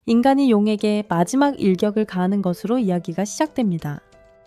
인간이 용에게 마지막 일격을 가하는 것으로 이야기가 시작됩니다.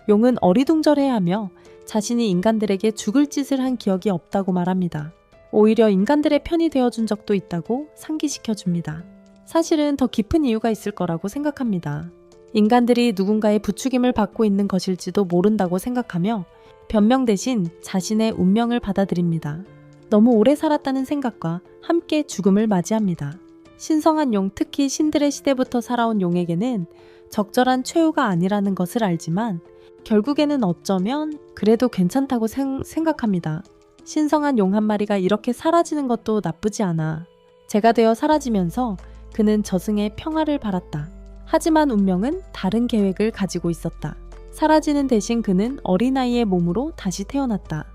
용은 어리둥절해하며 자신이 인간들에게 죽을 짓을 한 기억이 없다고 말합니다. 오히려 인간들의 편이 되어준 적도 있다고 상기시켜줍니다. 사실은 더 깊은 이유가 있을 거라고 생각합니다. 인간들이 누군가의 부추김을 받고 있는 것일지도 모른다고 생각하며 변명 대신 자신의 운명을 받아들입니다. 너무 오래 살았다는 생각과 함께 죽음을 맞이합니다. 신성한 용, 특히 신들의 시대부터 살아온 용에게는 적절한 최후가 아니라는 것을 알지만 결국에는 어쩌면 그래도 괜찮다고 생각합니다. 신성한 용 한 마리가 이렇게 사라지는 것도 나쁘지 않아. 재가 되어 사라지면서 그는 저승의 평화를 바랐다. 하지만 운명은 다른 계획을 가지고 있었다. 사라지는 대신 그는 어린아이의 몸으로 다시 태어났다.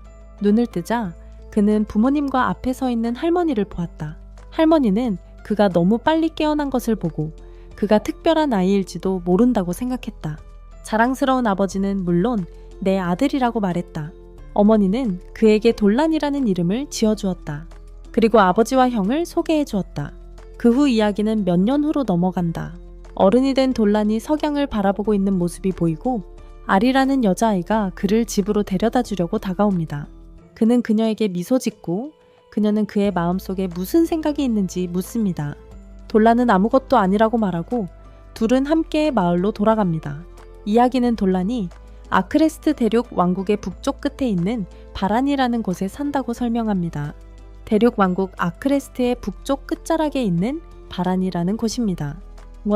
눈을 뜨자 그는 부모님과 앞에 서 있는 할머니를 보았다. 할머니는 그가 너무 빨리 깨어난 것을 보고 그가 특별한 아이일지도 모른다고 생각했다. 자랑스러운 아버지는 물론 내 아들이라고 말했다. 어머니는 그에게 돌란이라는 이름을 지어주었다. 그리고 아버지와 형을 소개해 주었다. 그 후 이야기는 몇 년 후로 넘어간다. 어른이 된 돌란이 석양을 바라보고 있는 모습이 보이고 아리라는 여자아이가 그를 집으로 데려다 주려고 다가옵니다. 그는 그녀에게 미소 짓고 그녀는 그의 마음속에 무슨 생각이 있는지 묻습니다. 돌란은 아무것도 아니라고 말하고 둘은 함께 마을로 돌아갑니다. 이야기는 돌란이 아크레스트 대륙 왕국의 북쪽 끝에 있는 바란이라는 곳에 산다고 설명합니다. 대륙 왕국 아크레스트의 북쪽 끝자락에 있는 바란이라는 곳입니다.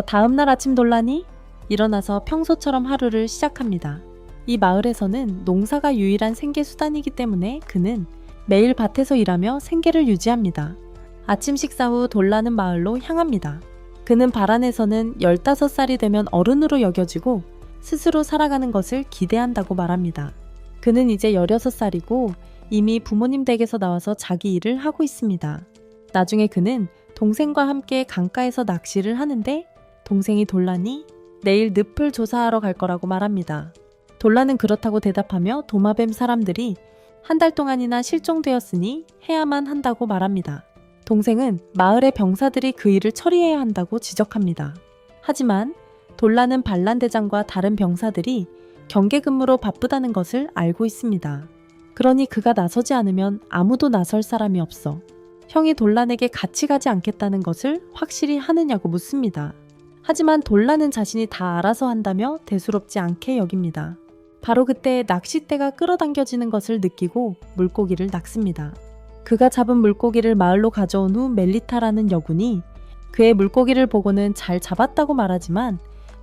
다음날 아침 돌란이 일어나서 평소처럼 하루를 시작합니다. 이 마을에서는 농사가 유일한 생계 수단이기 때문에 그는 매일 밭에서 일하며 생계를 유지합니다. 아침 식사 후 돌란은 마을로 향합니다. 그는 바란에서는 15살이 되면 어른으로 여겨지고 스스로 살아가는 것을 기대한다고 말합니다. 그는 이제 16살이고 이미 부모님 댁에서 나와서 자기 일을 하고 있습니다. 나중에 그는 동생과 함께 강가에서 낚시를 하는데 동생이 돌란이 내일 늪을 조사하러 갈 거라고 말합니다. 돌란은 그렇다고 대답하며 도마뱀 사람들이 한 달 동안이나 실종되었으니 해야만 한다고 말합니다. 동생은 마을의 병사들이 그 일을 처리해야 한다고 지적합니다. 하지만 돌란은 반란대장과 다른 병사들이 경계 근무로 바쁘다는 것을 알고 있습니다. 그러니 그가 나서지 않으면 아무도 나설 사람이 없어. 형이 돌란에게 같이 가지 않겠다는 것을 확실히 하느냐고 묻습니다. 하지만 돌란은 자신이 다 알아서 한다며 대수롭지 않게 여깁니다. 바로 그때 낚싯대가 끌어당겨지는 것을 느끼고 물고기를 낚습니다. 그가 잡은 물고기를 마을로 가져온 후 멜리타라는 여군이 그의 물고기를 보고는 잘 잡았다고 말하지만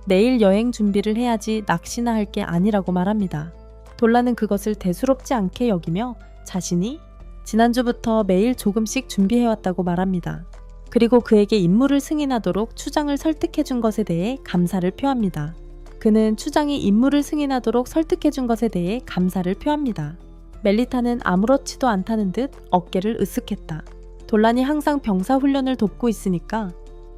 내일 여행 준비를 해야지 낚시나 할 게 아니라고 말합니다. 돌란은 그것을 대수롭지 않게 여기며 자신이 지난주부터 매일 조금씩 준비해왔다고 말합니다. 그리고 그에게 임무를 승인하도록 추장을 설득해준 것에 대해 감사를 표합니다. 그는 추장이 임무를 승인하도록 설득해준 것에 대해 감사를 표합니다. 멜리타는 아무렇지도 않다는 듯 어깨를 으쓱했다. 돌란이 항상 병사 훈련을 돕고 있으니까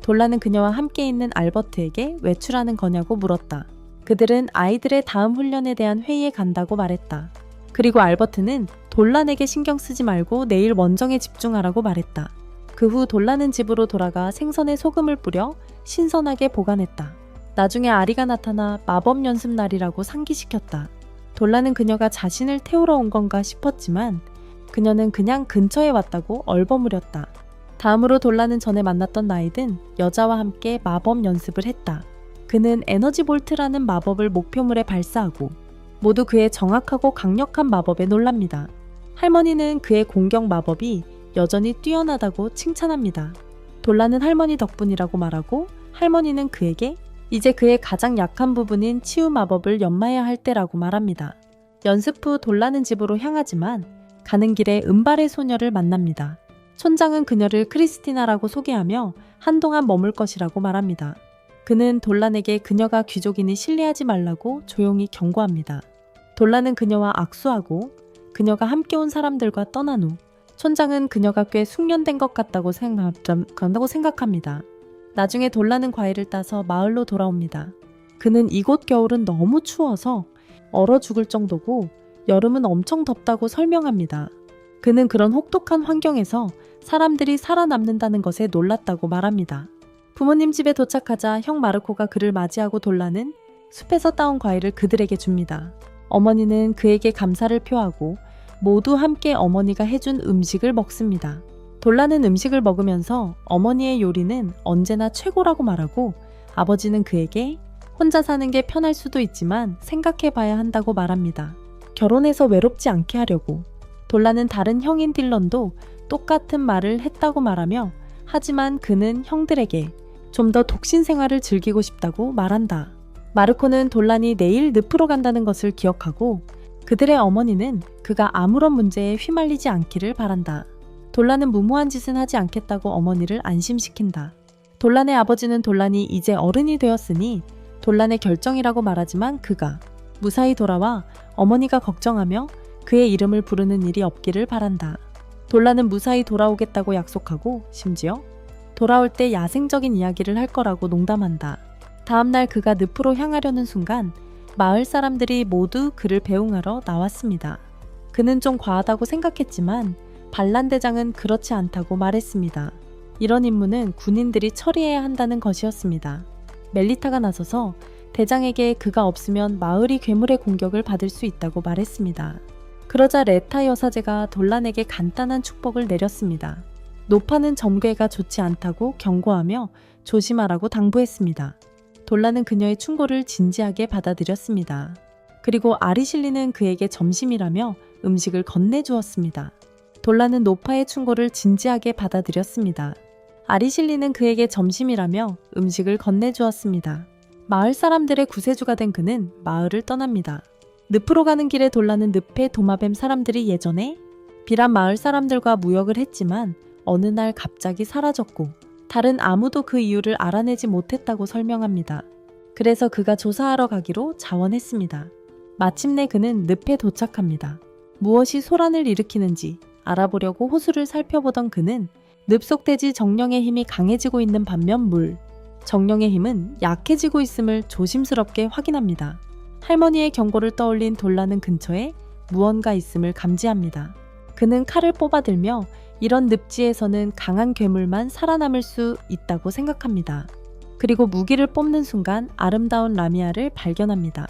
돌란은 그녀와 함께 있는 알버트에게 외출하는 거냐고 물었다. 그들은 아이들의 다음 훈련에 대한 회의에 간다고 말했다. 그리고 알버트는 돌란에게 신경 쓰지 말고 내일 원정에 집중하라고 말했다. 그 후 돌란은 집으로 돌아가 생선에 소금을 뿌려 신선하게 보관했다. 나중에 아리가 나타나 마법 연습 날이라고 상기시켰다. 돌란은 그녀가 자신을 태우러 온 건가 싶었지만 그녀는 그냥 근처에 왔다고 얼버무렸다. 다음으로 돌란은 전에 만났던 나이든 여자와 함께 마법 연습을 했다. 그는 에너지 볼트라는 마법을 목표물에 발사하고 모두 그의 정확하고 강력한 마법에 놀랍니다. 할머니는 그의 공격 마법이 여전히 뛰어나다고 칭찬합니다. 돌란은 할머니 덕분이라고 말하고 할머니는 그에게 이제 그의 가장 약한 부분인 치유 마법을 연마해야 할 때라고 말합니다. 연습 후 돌란은 집으로 향하지만 가는 길에 은발의 소녀를 만납니다. 촌장은 그녀를 크리스티나라고 소개하며 한동안 머물 것이라고 말합니다. 그는 돌란에게 그녀가 귀족이니 신뢰하지 말라고 조용히 경고합니다. 돌란은 그녀와 악수하고 그녀가 함께 온 사람들과 떠난 후 촌장은 그녀가 꽤 숙련된 것 같다고 생각합니다. 나중에 돌란은 과일을 따서 마을로 돌아옵니다. 그는 이곳 겨울은 너무 추워서 얼어 죽을 정도고 여름은 엄청 덥다고 설명합니다. 그는 그런 혹독한 환경에서 사람들이 살아남는다는 것에 놀랐다고 말합니다. 부모님 집에 도착하자 형 마르코가 그를 맞이하고 돌라는 숲에서 따온 과일을 그들에게 줍니다. 어머니는 그에게 감사를 표하고 모두 함께 어머니가 해준 음식을 먹습니다. 돌라는 음식을 먹으면서 어머니의 요리는 언제나 최고라고 말하고 아버지는 그에게 혼자 사는 게 편할 수도 있지만 생각해봐야 한다고 말합니다. 결혼해서 외롭지 않게 하려고. 돌라는 다른 형인 딜런도 똑같은 말을 했다고 말하며 하지만 그는 형들에게 좀 더 독신 생활을 즐기고 싶다고 말한다. 마르코는 돌란이 내일 늪으로 간다는 것을 기억하고 그들의 어머니는 그가 아무런 문제에 휘말리지 않기를 바란다. 돌란은 무모한 짓은 하지 않겠다고 어머니를 안심시킨다. 돌란의 아버지는 돌란이 이제 어른이 되었으니 돌란의 결정이라고 말하지만 그가 무사히 돌아와 어머니가 걱정하며 그의 이름을 부르는 일이 없기를 바란다. 돌란은 무사히 돌아오겠다고 약속하고 심지어 돌아올 때 야생적인 이야기를 할 거라고 농담한다. 다음날 그가 늪으로 향하려는 순간 마을 사람들이 모두 그를 배웅하러 나왔습니다. 그는 좀 과하다고 생각했지만 반란 대장은 그렇지 않다고 말했습니다. 이런 임무는 군인들이 처리해야 한다는 것이었습니다. 멜리타가 나서서 대장에게 그가 없으면 마을이 괴물의 공격을 받을 수 있다고 말했습니다. 그러자 레타 여사제가 돌란에게 간단한 축복을 내렸습니다. 노파는 점괘가 좋지 않다고 경고하며 조심하라고 당부했습니다. 돌란은 그녀의 충고를 진지하게 받아들였습니다. 그리고 아리실리는 그에게 점심이라며 음식을 건네주었습니다. 돌란은 노파의 충고를 진지하게 받아들였습니다. 아리실리는 그에게 점심이라며 음식을 건네주었습니다. 마을 사람들의 구세주가 된 그는 마을을 떠납니다. 늪으로 가는 길에 돌란은 늪의 도마뱀 사람들이 예전에 비란 마을 사람들과 무역을 했지만 어느 날 갑자기 사라졌고 다른 아무도 그 이유를 알아내지 못했다고 설명합니다. 그래서 그가 조사하러 가기로 자원했습니다. 마침내 그는 늪에 도착합니다. 무엇이 소란을 일으키는지 알아보려고 호수를 살펴보던 그는 늪 속 대지 정령의 힘이 강해지고 있는 반면 정령의 힘은 약해지고 있음을 조심스럽게 확인합니다. 할머니의 경고를 떠올린 돌라는 근처에 무언가 있음을 감지합니다. 그는 칼을 뽑아들며 이런 늪지에서는 강한 괴물만 살아남을 수 있다고 생각합니다. 그리고 무기를 뽑는 순간 아름다운 라미아를 발견합니다.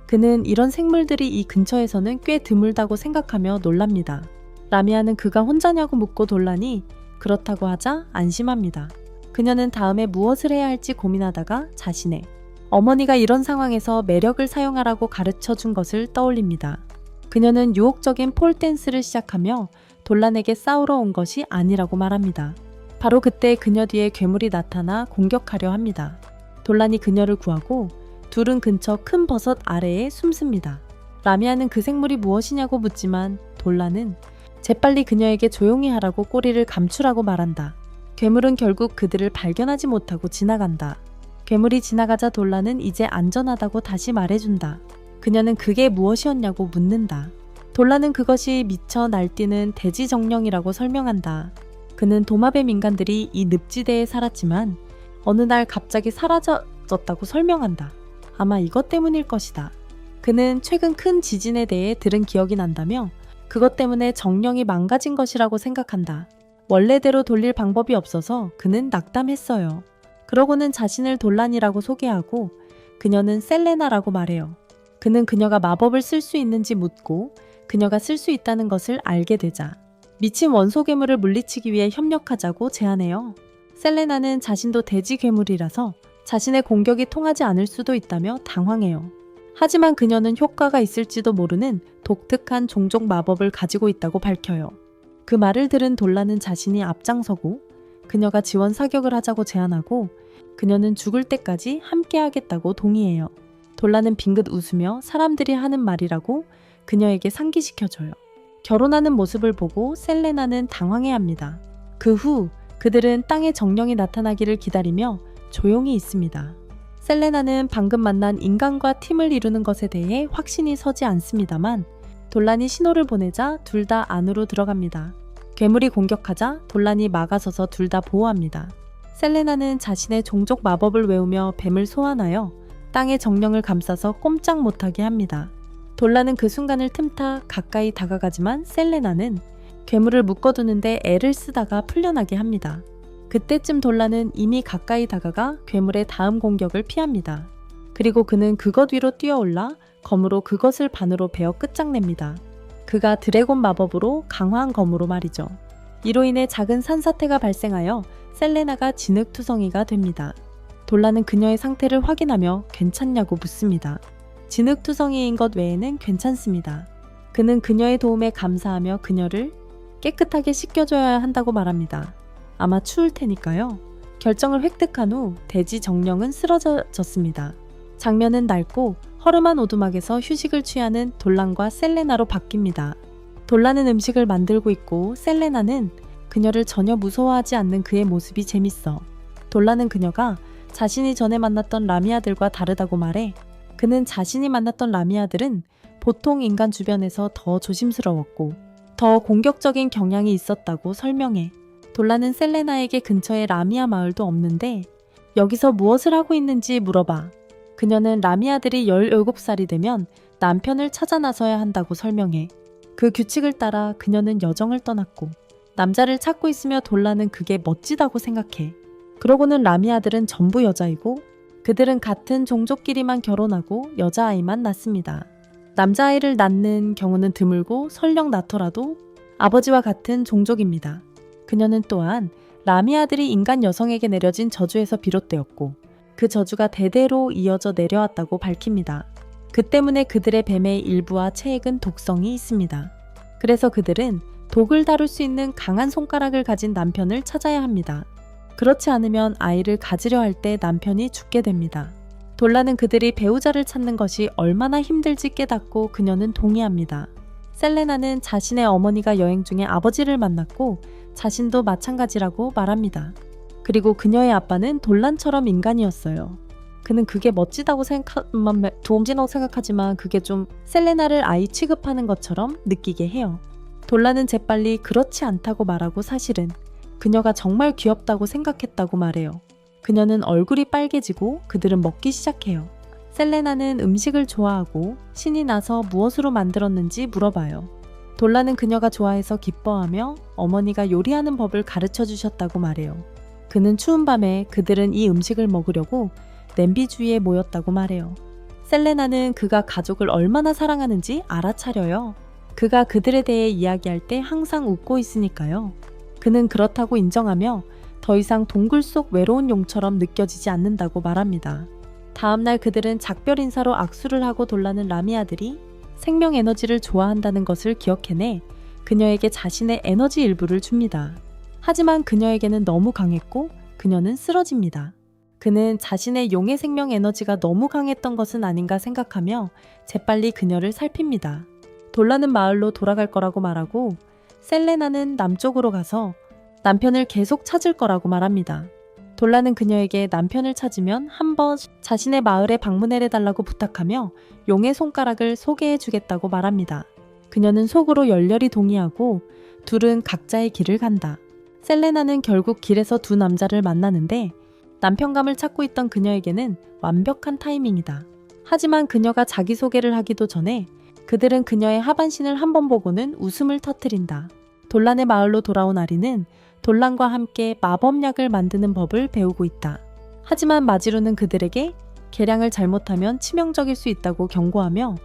그는 이런 생물들이 이 근처에서는 꽤 드물다고 생각하며 놀랍니다. 라미아는 그가 혼자냐고 묻고 돌라니 그렇다고 하자 안심합니다. 그녀는 다음에 무엇을 해야 할지 고민하다가 자신의 어머니가 이런 상황에서 매력을 사용하라고 가르쳐 준 것을 떠올립니다. 그녀는 유혹적인 폴댄스를 시작하며 돌란에게 싸우러 온 것이 아니라고 말합니다. 바로 그때 그녀 뒤에 괴물이 나타나 공격하려 합니다. 돌란이 그녀를 구하고 둘은 근처 큰 버섯 아래에 숨습니다. 라미아는 그 생물이 무엇이냐고 묻지만 돌란은 재빨리 그녀에게 조용히 하라고 꼬리를 감추라고 말한다. 괴물은 결국 그들을 발견하지 못하고 지나간다. 괴물이 지나가자 돌란은 이제 안전하다고 다시 말해준다. 그녀는 그게 무엇이었냐고 묻는다. 돌란은 그것이 미쳐 날뛰는 대지 정령이라고 설명한다. 그는 도마뱀 인간들이 이 늪지대에 살았지만 어느 날 갑자기 사라졌다고 설명한다. 아마 이것 때문일 것이다. 그는 최근 큰 지진에 대해 들은 기억이 난다며 그것 때문에 정령이 망가진 것이라고 생각한다. 원래대로 돌릴 방법이 없어서 그는 낙담했어요. 그러고는 자신을 돌란이라고 소개하고 그녀는 셀레나라고 말해요. 그는 그녀가 마법을 쓸 수 있는지 묻고 그녀가 쓸 수 있다는 것을 알게 되자 미친 원소 괴물을 물리치기 위해 협력하자고 제안해요. 셀레나는 자신도 대지 괴물이라서 자신의 공격이 통하지 않을 수도 있다며 당황해요. 하지만 그녀는 효과가 있을지도 모르는 독특한 종족 마법을 가지고 있다고 밝혀요. 그 말을 들은 돌라는 자신이 앞장서고 그녀가 지원 사격을 하자고 제안하고 그녀는 죽을 때까지 함께 하겠다고 동의해요. 돌라는 빙긋 웃으며 사람들이 하는 말이라고 그녀에게 상기시켜줘요. 결혼하는 모습을 보고 셀레나는 당황해합니다. 그 후 그들은 땅에 정령이 나타나기를 기다리며 조용히 있습니다. 셀레나는 방금 만난 인간과 팀을 이루는 것에 대해 확신이 서지 않습니다만 돌란이 신호를 보내자 둘 다 안으로 들어갑니다. 괴물이 공격하자 돌란이 막아서서 둘 다 보호합니다. 셀레나는 자신의 종족 마법을 외우며 뱀을 소환하여 땅의 정령을 감싸서 꼼짝 못하게 합니다. 돌란은 그 순간을 틈타 가까이 다가가지만 셀레나는 괴물을 묶어두는데 애를 쓰다가 풀려나게 합니다. 그때쯤 돌라는 이미 가까이 다가가 괴물의 다음 공격을 피합니다. 그리고 그는 그것 위로 뛰어올라 검으로 그것을 반으로 베어 끝장냅니다. 그가 드래곤 마법으로 강화한 검으로 말이죠. 이로 인해 작은 산사태가 발생하여 셀레나가 진흙투성이가 됩니다. 돌라는 그녀의 상태를 확인하며 괜찮냐고 묻습니다. 진흙투성이인 것 외에는 괜찮습니다. 그는 그녀의 도움에 감사하며 그녀를 깨끗하게 씻겨줘야 한다고 말합니다. 아마 추울 테니까요. 결정을 획득한 후 대지 정령은 쓰러졌습니다. 장면은 낡고 허름한 오두막에서 휴식을 취하는 돌란과 셀레나로 바뀝니다. 돌란은 음식을 만들고 있고 셀레나는 그녀를 전혀 무서워하지 않는 그의 모습이 재밌어. 돌란은 그녀가 자신이 전에 만났던 라미아들과 다르다고 말해 그는 자신이 만났던 라미아들은 보통 인간 주변에서 더 조심스러웠고 더 공격적인 경향이 있었다고 설명해. 돌란은 셀레나에게 근처에 라미아 마을도 없는데 여기서 무엇을 하고 있는지 물어봐. 그녀는 라미아들이 17살이 되면 남편을 찾아 나서야 한다고 설명해. 그 규칙을 따라 그녀는 여정을 떠났고 남자를 찾고 있으며 돌라는 그게 멋지다고 생각해. 그러고는 라미아들은 전부 여자이고 그들은 같은 종족끼리만 결혼하고 여자아이만 낳습니다. 남자아이를 낳는 경우는 드물고 설령 낳더라도 아버지와 같은 종족입니다. 그녀는 또한 라미아들이 인간 여성에게 내려진 저주에서 비롯되었고 그 저주가 대대로 이어져 내려왔다고 밝힙니다. 그 때문에 그들의 뱀의 일부와 체액은 독성이 있습니다. 그래서 그들은 독을 다룰 수 있는 강한 손가락을 가진 남편을 찾아야 합니다. 그렇지 않으면 아이를 가지려 할 때 남편이 죽게 됩니다. 돌라는 그들이 배우자를 찾는 것이 얼마나 힘들지 깨닫고 그녀는 동의합니다. 셀레나는 자신의 어머니가 여행 중에 아버지를 만났고 자신도 마찬가지라고 말합니다. 그리고 그녀의 아빠는 돌란처럼 인간이었어요. 그는 그게 멋지다고 생각하지만 그게 좀 셀레나를 아이 취급하는 것처럼 느끼게 해요. 돌라는 재빨리 그렇지 않다고 말하고 사실은 그녀가 정말 귀엽다고 생각했다고 말해요. 그녀는 얼굴이 빨개지고 그들은 먹기 시작해요. 셀레나는 음식을 좋아하고 신이 나서 무엇으로 만들었는지 물어봐요. 돌라는 그녀가 좋아해서 기뻐하며 어머니가 요리하는 법을 가르쳐 주셨다고 말해요. 그는 추운 밤에 그들은 이 음식을 먹으려고 냄비 주위에 모였다고 말해요. 셀레나는 그가 가족을 얼마나 사랑하는지 알아차려요. 그가 그들에 대해 이야기할 때 항상 웃고 있으니까요. 그는 그렇다고 인정하며 더 이상 동굴 속 외로운 용처럼 느껴지지 않는다고 말합니다. 다음날 그들은 작별 인사로 악수를 하고 돌라는 라미아들이 생명 에너지를 좋아한다는 것을 기억해내 그녀에게 자신의 에너지 일부를 줍니다. 하지만 그녀에게는 너무 강했고 그녀는 쓰러집니다. 그는 자신의 용의 생명 에너지가 너무 강했던 것은 아닌가 생각하며 재빨리 그녀를 살핍니다. 돌라는 마을로 돌아갈 거라고 말하고 셀레나는 남쪽으로 가서 남편을 계속 찾을 거라고 말합니다. 돌라는 그녀에게 남편을 찾으면 한번 자신의 마을에 방문해달라고 부탁하며 용의 손가락을 소개해 주겠다고 말합니다. 그녀는 속으로 열렬히 동의하고 둘은 각자의 길을 간다. 셀레나는 결국 길에서 두 남자를 만나는데 남편감을 찾고 있던 그녀에게는 완벽한 타이밍이다. 하지만 그녀가 자기소개를 하기도 전에 그들은 그녀의 하반신을 한번 보고는 웃음을 터뜨린다. 돌란의 마을로 돌아온 아리는 돌란과 함께 마법약을 만드는 법을 배우고 있다. 하지만 마지루는 그들에게 계량을 잘못하면 치명적일 수 있다고 경고하며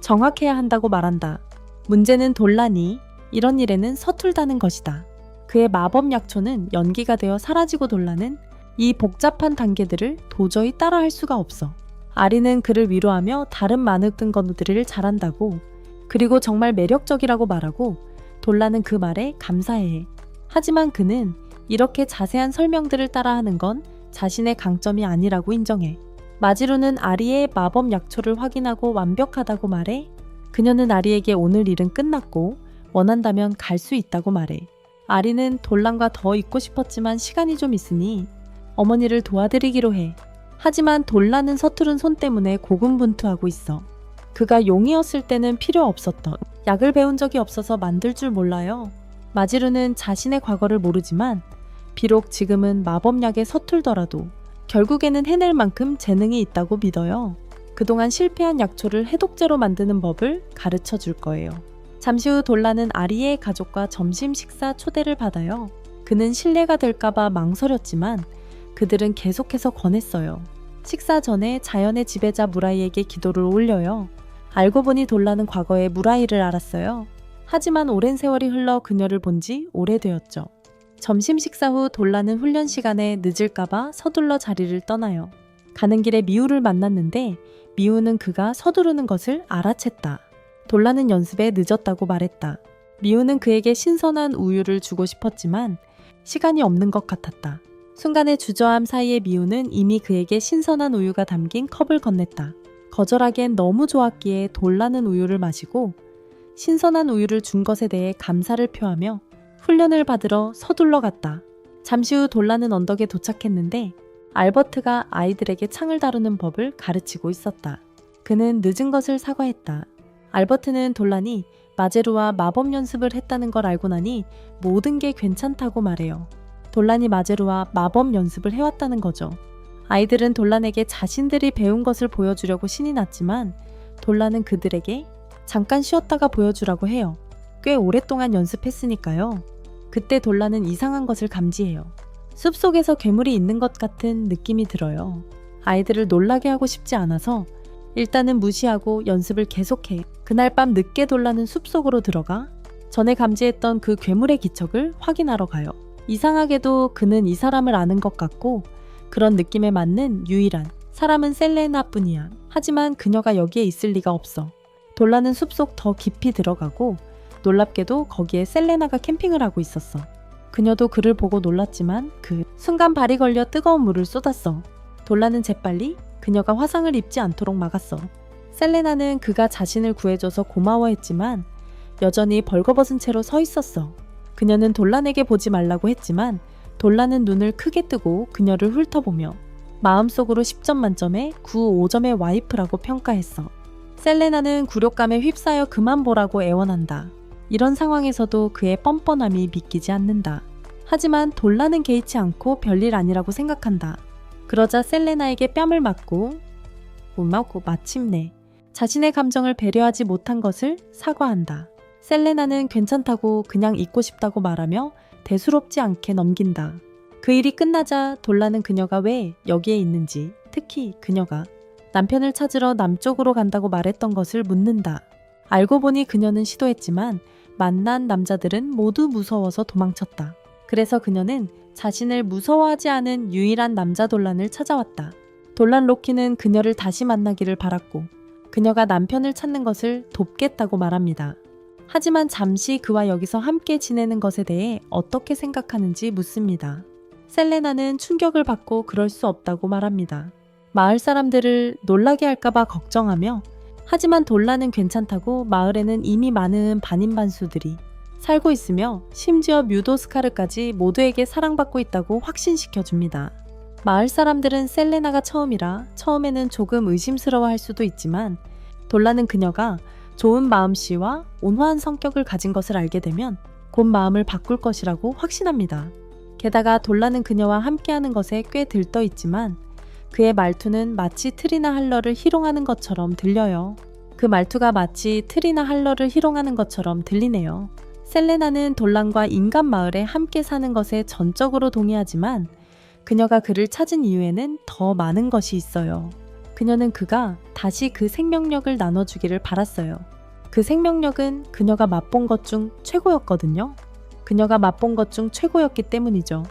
정확해야 한다고 말한다. 문제는 돌란이 이런 일에는 서툴다는 것이다. 그의 마법 약초는 연기가 되어 사라지고 돌란은 이 복잡한 단계들을 도저히 따라할 수가 없어. 아리는 그를 위로하며 다른 많은 것들을 잘한다고 그리고 정말 매력적이라고 말하고 돌란은 그 말에 감사해. 하지만 그는 이렇게 자세한 설명들을 따라하는 건 자신의 강점이 아니라고 인정해. 마지루는 아리의 마법 약초를 확인하고 완벽하다고 말해 그녀는 아리에게 오늘 일은 끝났고 원한다면 갈 수 있다고 말해. 아리는 돌란과 더 있고 싶었지만 시간이 좀 있으니 어머니를 도와드리기로 해. 하지만 돌란은 서투른 손 때문에 고군분투하고 있어. 그가 용이었을 때는 필요 없었던 약을 배운 적이 없어서 만들 줄 몰라요. 마지루는 자신의 과거를 모르지만 비록 지금은 마법약에 서툴더라도 결국에는 해낼 만큼 재능이 있다고 믿어요. 그동안 실패한 약초를 해독제로 만드는 법을 가르쳐 줄 거예요. 잠시 후 돌란은 아리의 가족과 점심 식사 초대를 받아요. 그는 신뢰가 될까봐 망설였지만 그들은 계속해서 권했어요. 식사 전에 자연의 지배자 무라이에게 기도를 올려요. 알고 보니 돌라는 과거에 무라이를 알았어요. 하지만 오랜 세월이 흘러 그녀를 본 지 오래되었죠. 점심 식사 후 돌라는 훈련 시간에 늦을까봐 서둘러 자리를 떠나요. 가는 길에 미우를 만났는데 미우는 그가 서두르는 것을 알아챘다. 돌라는 연습에 늦었다고 말했다. 미우는 그에게 신선한 우유를 주고 싶었지만 시간이 없는 것 같았다. 순간의 주저함 사이에 미우는 이미 그에게 신선한 우유가 담긴 컵을 건넸다. 거절하기엔 너무 좋았기에 돌라는 우유를 마시고 신선한 우유를 준 것에 대해 감사를 표하며 훈련을 받으러 서둘러 갔다. 잠시 후 돌라는 언덕에 도착했는데 알버트가 아이들에게 창을 다루는 법을 가르치고 있었다. 그는 늦은 것을 사과했다. 알버트는 돌란이 마제루와 마법 연습을 했다는 걸 알고 나니 모든 게 괜찮다고 말해요. 돌란이 마제루와 마법 연습을 해왔다는 거죠. 아이들은 돌란에게 자신들이 배운 것을 보여주려고 신이 났지만 돌란은 그들에게 잠깐 쉬었다가 보여주라고 해요. 꽤 오랫동안 연습했으니까요. 그때 돌란은 이상한 것을 감지해요. 숲속에서 괴물이 있는 것 같은 느낌이 들어요. 아이들을 놀라게 하고 싶지 않아서 일단은 무시하고 연습을 계속해. 그날 밤 늦게 돌라는 숲속으로 들어가 전에 감지했던 그 괴물의 기척을 확인하러 가요. 이상하게도 그는 이 사람을 아는 것 같고 그런 느낌에 맞는 유일한 사람은 셀레나뿐이야. 하지만 그녀가 여기에 있을 리가 없어. 돌라는 숲속 더 깊이 들어가고 놀랍게도 거기에 셀레나가 캠핑을 하고 있었어. 그녀도 그를 보고 놀랐지만 그 순간 발이 걸려 뜨거운 물을 쏟았어. 돌라는 재빨리 그녀가 화상을 입지 않도록 막았어. 셀레나는 그가 자신을 구해줘서 고마워했지만 여전히 벌거벗은 채로 서 있었어. 그녀는 돌란에게 보지 말라고 했지만 돌란은 눈을 크게 뜨고 그녀를 훑어보며 마음속으로 10점 만점에 9, 5점의 와이프라고 평가했어. 셀레나는 굴욕감에 휩싸여 그만 보라고 애원한다. 이런 상황에서도 그의 뻔뻔함이 믿기지 않는다. 하지만 돌란은 개의치 않고 별일 아니라고 생각한다. 그러자 셀레나에게 뺨을 맞고 마침내 자신의 감정을 배려하지 못한 것을 사과한다. 셀레나는 괜찮다고 그냥 잊고 싶다고 말하며 대수롭지 않게 넘긴다. 그 일이 끝나자 돌라는 그녀가 왜 여기에 있는지, 특히 그녀가 남편을 찾으러 남쪽으로 간다고 말했던 것을 묻는다. 알고 보니 그녀는 시도했지만 만난 남자들은 모두 무서워서 도망쳤다. 그래서 그녀는 자신을 무서워하지 않은 유일한 남자 돌란을 찾아왔다. 돌란 로키는 그녀를 다시 만나기를 바랐고 그녀가 남편을 찾는 것을 돕겠다고 말합니다. 하지만 잠시 그와 여기서 함께 지내는 것에 대해 어떻게 생각하는지 묻습니다. 셀레나는 충격을 받고 그럴 수 없다고 말합니다. 마을 사람들을 놀라게 할까봐 걱정하며 하지만 돌란은 괜찮다고 마을에는 이미 많은 반인반수들이 살고 있으며 심지어 뮤도스카르까지 모두에게 사랑받고 있다고 확신시켜줍니다. 마을 사람들은 셀레나가 처음에는 조금 의심스러워할 수도 있지만 돌란은 그녀가 좋은 마음씨와 온화한 성격을 가진 것을 알게 되면 곧 마음을 바꿀 것이라고 확신합니다. 게다가 돌란은 그녀와 함께하는 것에 꽤 들떠있지만 그의 말투는 마치 트리나 할러를 희롱하는 것처럼 들려요. 그 말투가 마치 트리나 할러를 희롱하는 것처럼 들리네요. 셀레나는 돌란과 인간 마을에 함께 사는 것에 전적으로 동의하지만 그녀가 그를 찾은 이유에는 더 많은 것이 있어요. 그녀는 그가 다시 그 생명력을 나눠주기를 바랐어요. 그 생명력은 그녀가 맛본 것 중 최고였거든요. 그녀가 맛본 것 중 최고였기 때문이죠.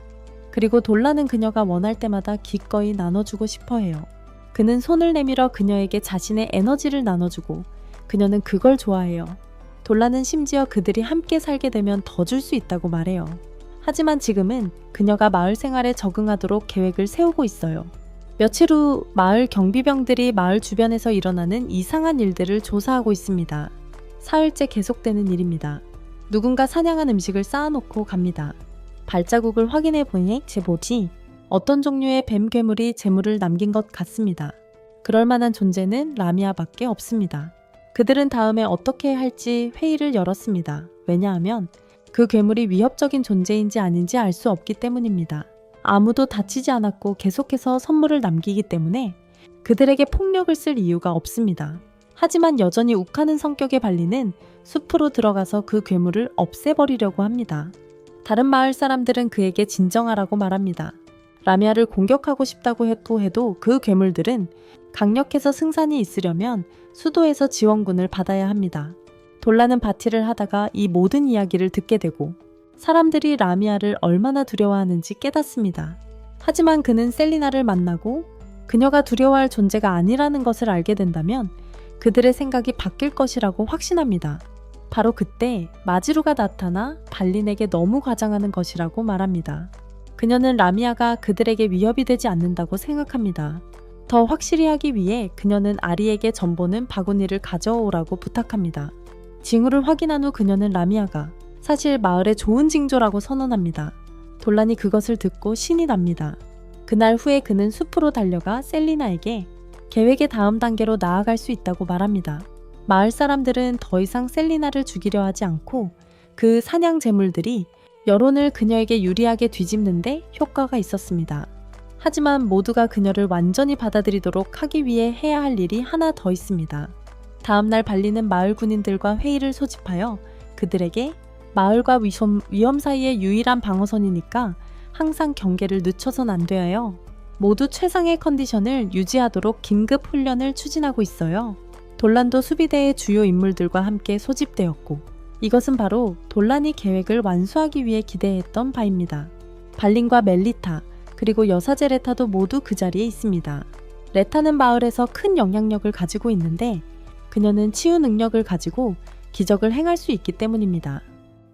그리고 돌란은 그녀가 원할 때마다 기꺼이 나눠주고 싶어 해요. 그는 손을 내밀어 그녀에게 자신의 에너지를 나눠주고 그녀는 그걸 좋아해요. 돌란은 심지어 그들이 함께 살게 되면 더 줄 수 있다고 말해요. 하지만 지금은 그녀가 마을 생활에 적응하도록 계획을 세우고 있어요. 며칠 후 마을 경비병들이 마을 주변에서 일어나는 이상한 일들을 조사하고 있습니다. 사흘째 계속되는 일입니다. 누군가 사냥한 음식을 쌓아놓고 갑니다. 발자국을 확인해 보니 제보지 어떤 종류의 뱀 괴물이 재물을 남긴 것 같습니다. 그럴 만한 존재는 라미아밖에 없습니다. 그들은 다음에 어떻게 할지 회의를 열었습니다. 왜냐하면 그 괴물이 위협적인 존재인지 아닌지 알 수 없기 때문입니다. 아무도 다치지 않았고 계속해서 선물을 남기기 때문에 그들에게 폭력을 쓸 이유가 없습니다. 하지만 여전히 욱하는 성격의 발리는 숲으로 들어가서 그 괴물을 없애버리려고 합니다. 다른 마을 사람들은 그에게 진정하라고 말합니다. 라미아를 공격하고 싶다고 해도 그 괴물들은 강력해서 승산이 있으려면 수도에서 지원군을 받아야 합니다. 돌라는 파티를 하다가 이 모든 이야기를 듣게 되고 사람들이 라미아를 얼마나 두려워하는지 깨닫습니다. 하지만 그는 셀리나를 만나고 그녀가 두려워할 존재가 아니라는 것을 알게 된다면 그들의 생각이 바뀔 것이라고 확신합니다. 바로 그때 마지루가 나타나 발린에게 너무 과장하는 것이라고 말합니다. 그녀는 라미아가 그들에게 위협이 되지 않는다고 생각합니다. 더 확실히 하기 위해 그녀는 아리에게 전보는 바구니를 가져오라고 부탁합니다. 징후를 확인한 후 그녀는 라미아가 사실 마을의 좋은 징조라고 선언합니다. 돌란이 그것을 듣고 신이 납니다. 그날 후에 그는 숲으로 달려가 셀리나에게 계획의 다음 단계로 나아갈 수 있다고 말합니다. 마을 사람들은 더 이상 셀리나를 죽이려 하지 않고 그 사냥 제물들이 여론을 그녀에게 유리하게 뒤집는데 효과가 있었습니다. 하지만 모두가 그녀를 완전히 받아들이도록 하기 위해 해야 할 일이 하나 더 있습니다. 다음날 발리는 마을 군인들과 회의를 소집하여 그들에게 마을과 위험 사이의 유일한 방어선이니까 항상 경계를 늦춰선 안 되어요. 모두 최상의 컨디션을 유지하도록 긴급 훈련을 추진하고 있어요. 돌란도 수비대의 주요 인물들과 함께 소집되었고 이것은 바로 돌란이 계획을 완수하기 위해 기대했던 바입니다. 발린과 멜리타 그리고 여사제 레타도 모두 그 자리에 있습니다. 레타는 마을에서 큰 영향력을 가지고 있는데 그녀는 치유 능력을 가지고 기적을 행할 수 있기 때문입니다.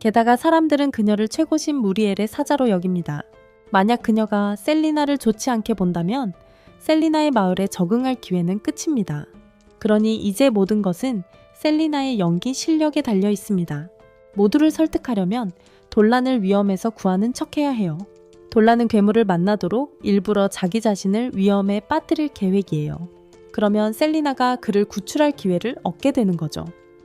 게다가 사람들은 그녀를 최고신 무리엘의 사자로 여깁니다. 만약 그녀가 셀리나를 좋지 않게 본다면 셀리나의 마을에 적응할 기회는 끝입니다. 그러니 이제 모든 것은 셀리나의 연기 실력에 달려 있습니다. 모두를 설득하려면 돌란을 위험에서 구하는 척해야 해요. 돌란은 괴물을 만나도록 일부러 자기 자신을 위험에 빠뜨릴 계획이에요. 그러면 셀리나가 그를 구출할 기회를 얻게 되는 거죠.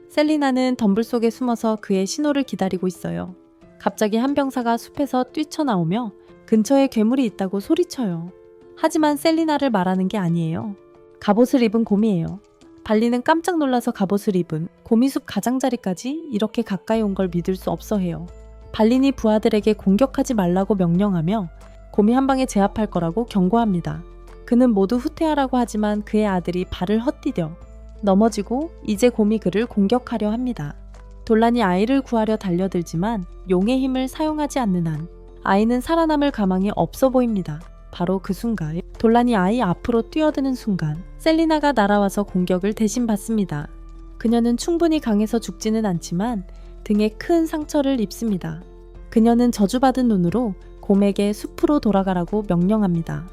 셀리나는 덤불 속에 숨어서 그의 신호를 기다리고 있어요. 갑자기 한 병사가 숲에서 뛰쳐나오며 근처에 괴물이 있다고 소리쳐요. 하지만 셀리나를 말하는 게 아니에요. 갑옷을 입은 곰이에요. 발리는 깜짝 놀라서 갑옷을 입은 곰이숲 가장자리까지 이렇게 가까이 온 걸 믿을 수 없어 해요. 발린이 부하들에게 공격하지 말라고 명령하며 곰이 한 방에 제압할 거라고 경고합니다. 그는 모두 후퇴하라고 하지만 그의 아들이 발을 헛디뎌 넘어지고 이제 곰이 그를 공격하려 합니다. 돌란이 아이를 구하려 달려들지만 용의 힘을 사용하지 않는 한 아이는 살아남을 가망이 없어 보입니다. 바로 그 순간 돌란이 아이 앞으로 뛰어드는 순간 셀리나가 날아와서 공격을 대신 받습니다. 그녀는 충분히 강해서 죽지는 않지만 등에 큰 상처를 입습니다. 그녀는 저주받은 눈으로 곰에게 숲으로 돌아가라고 명령합니다.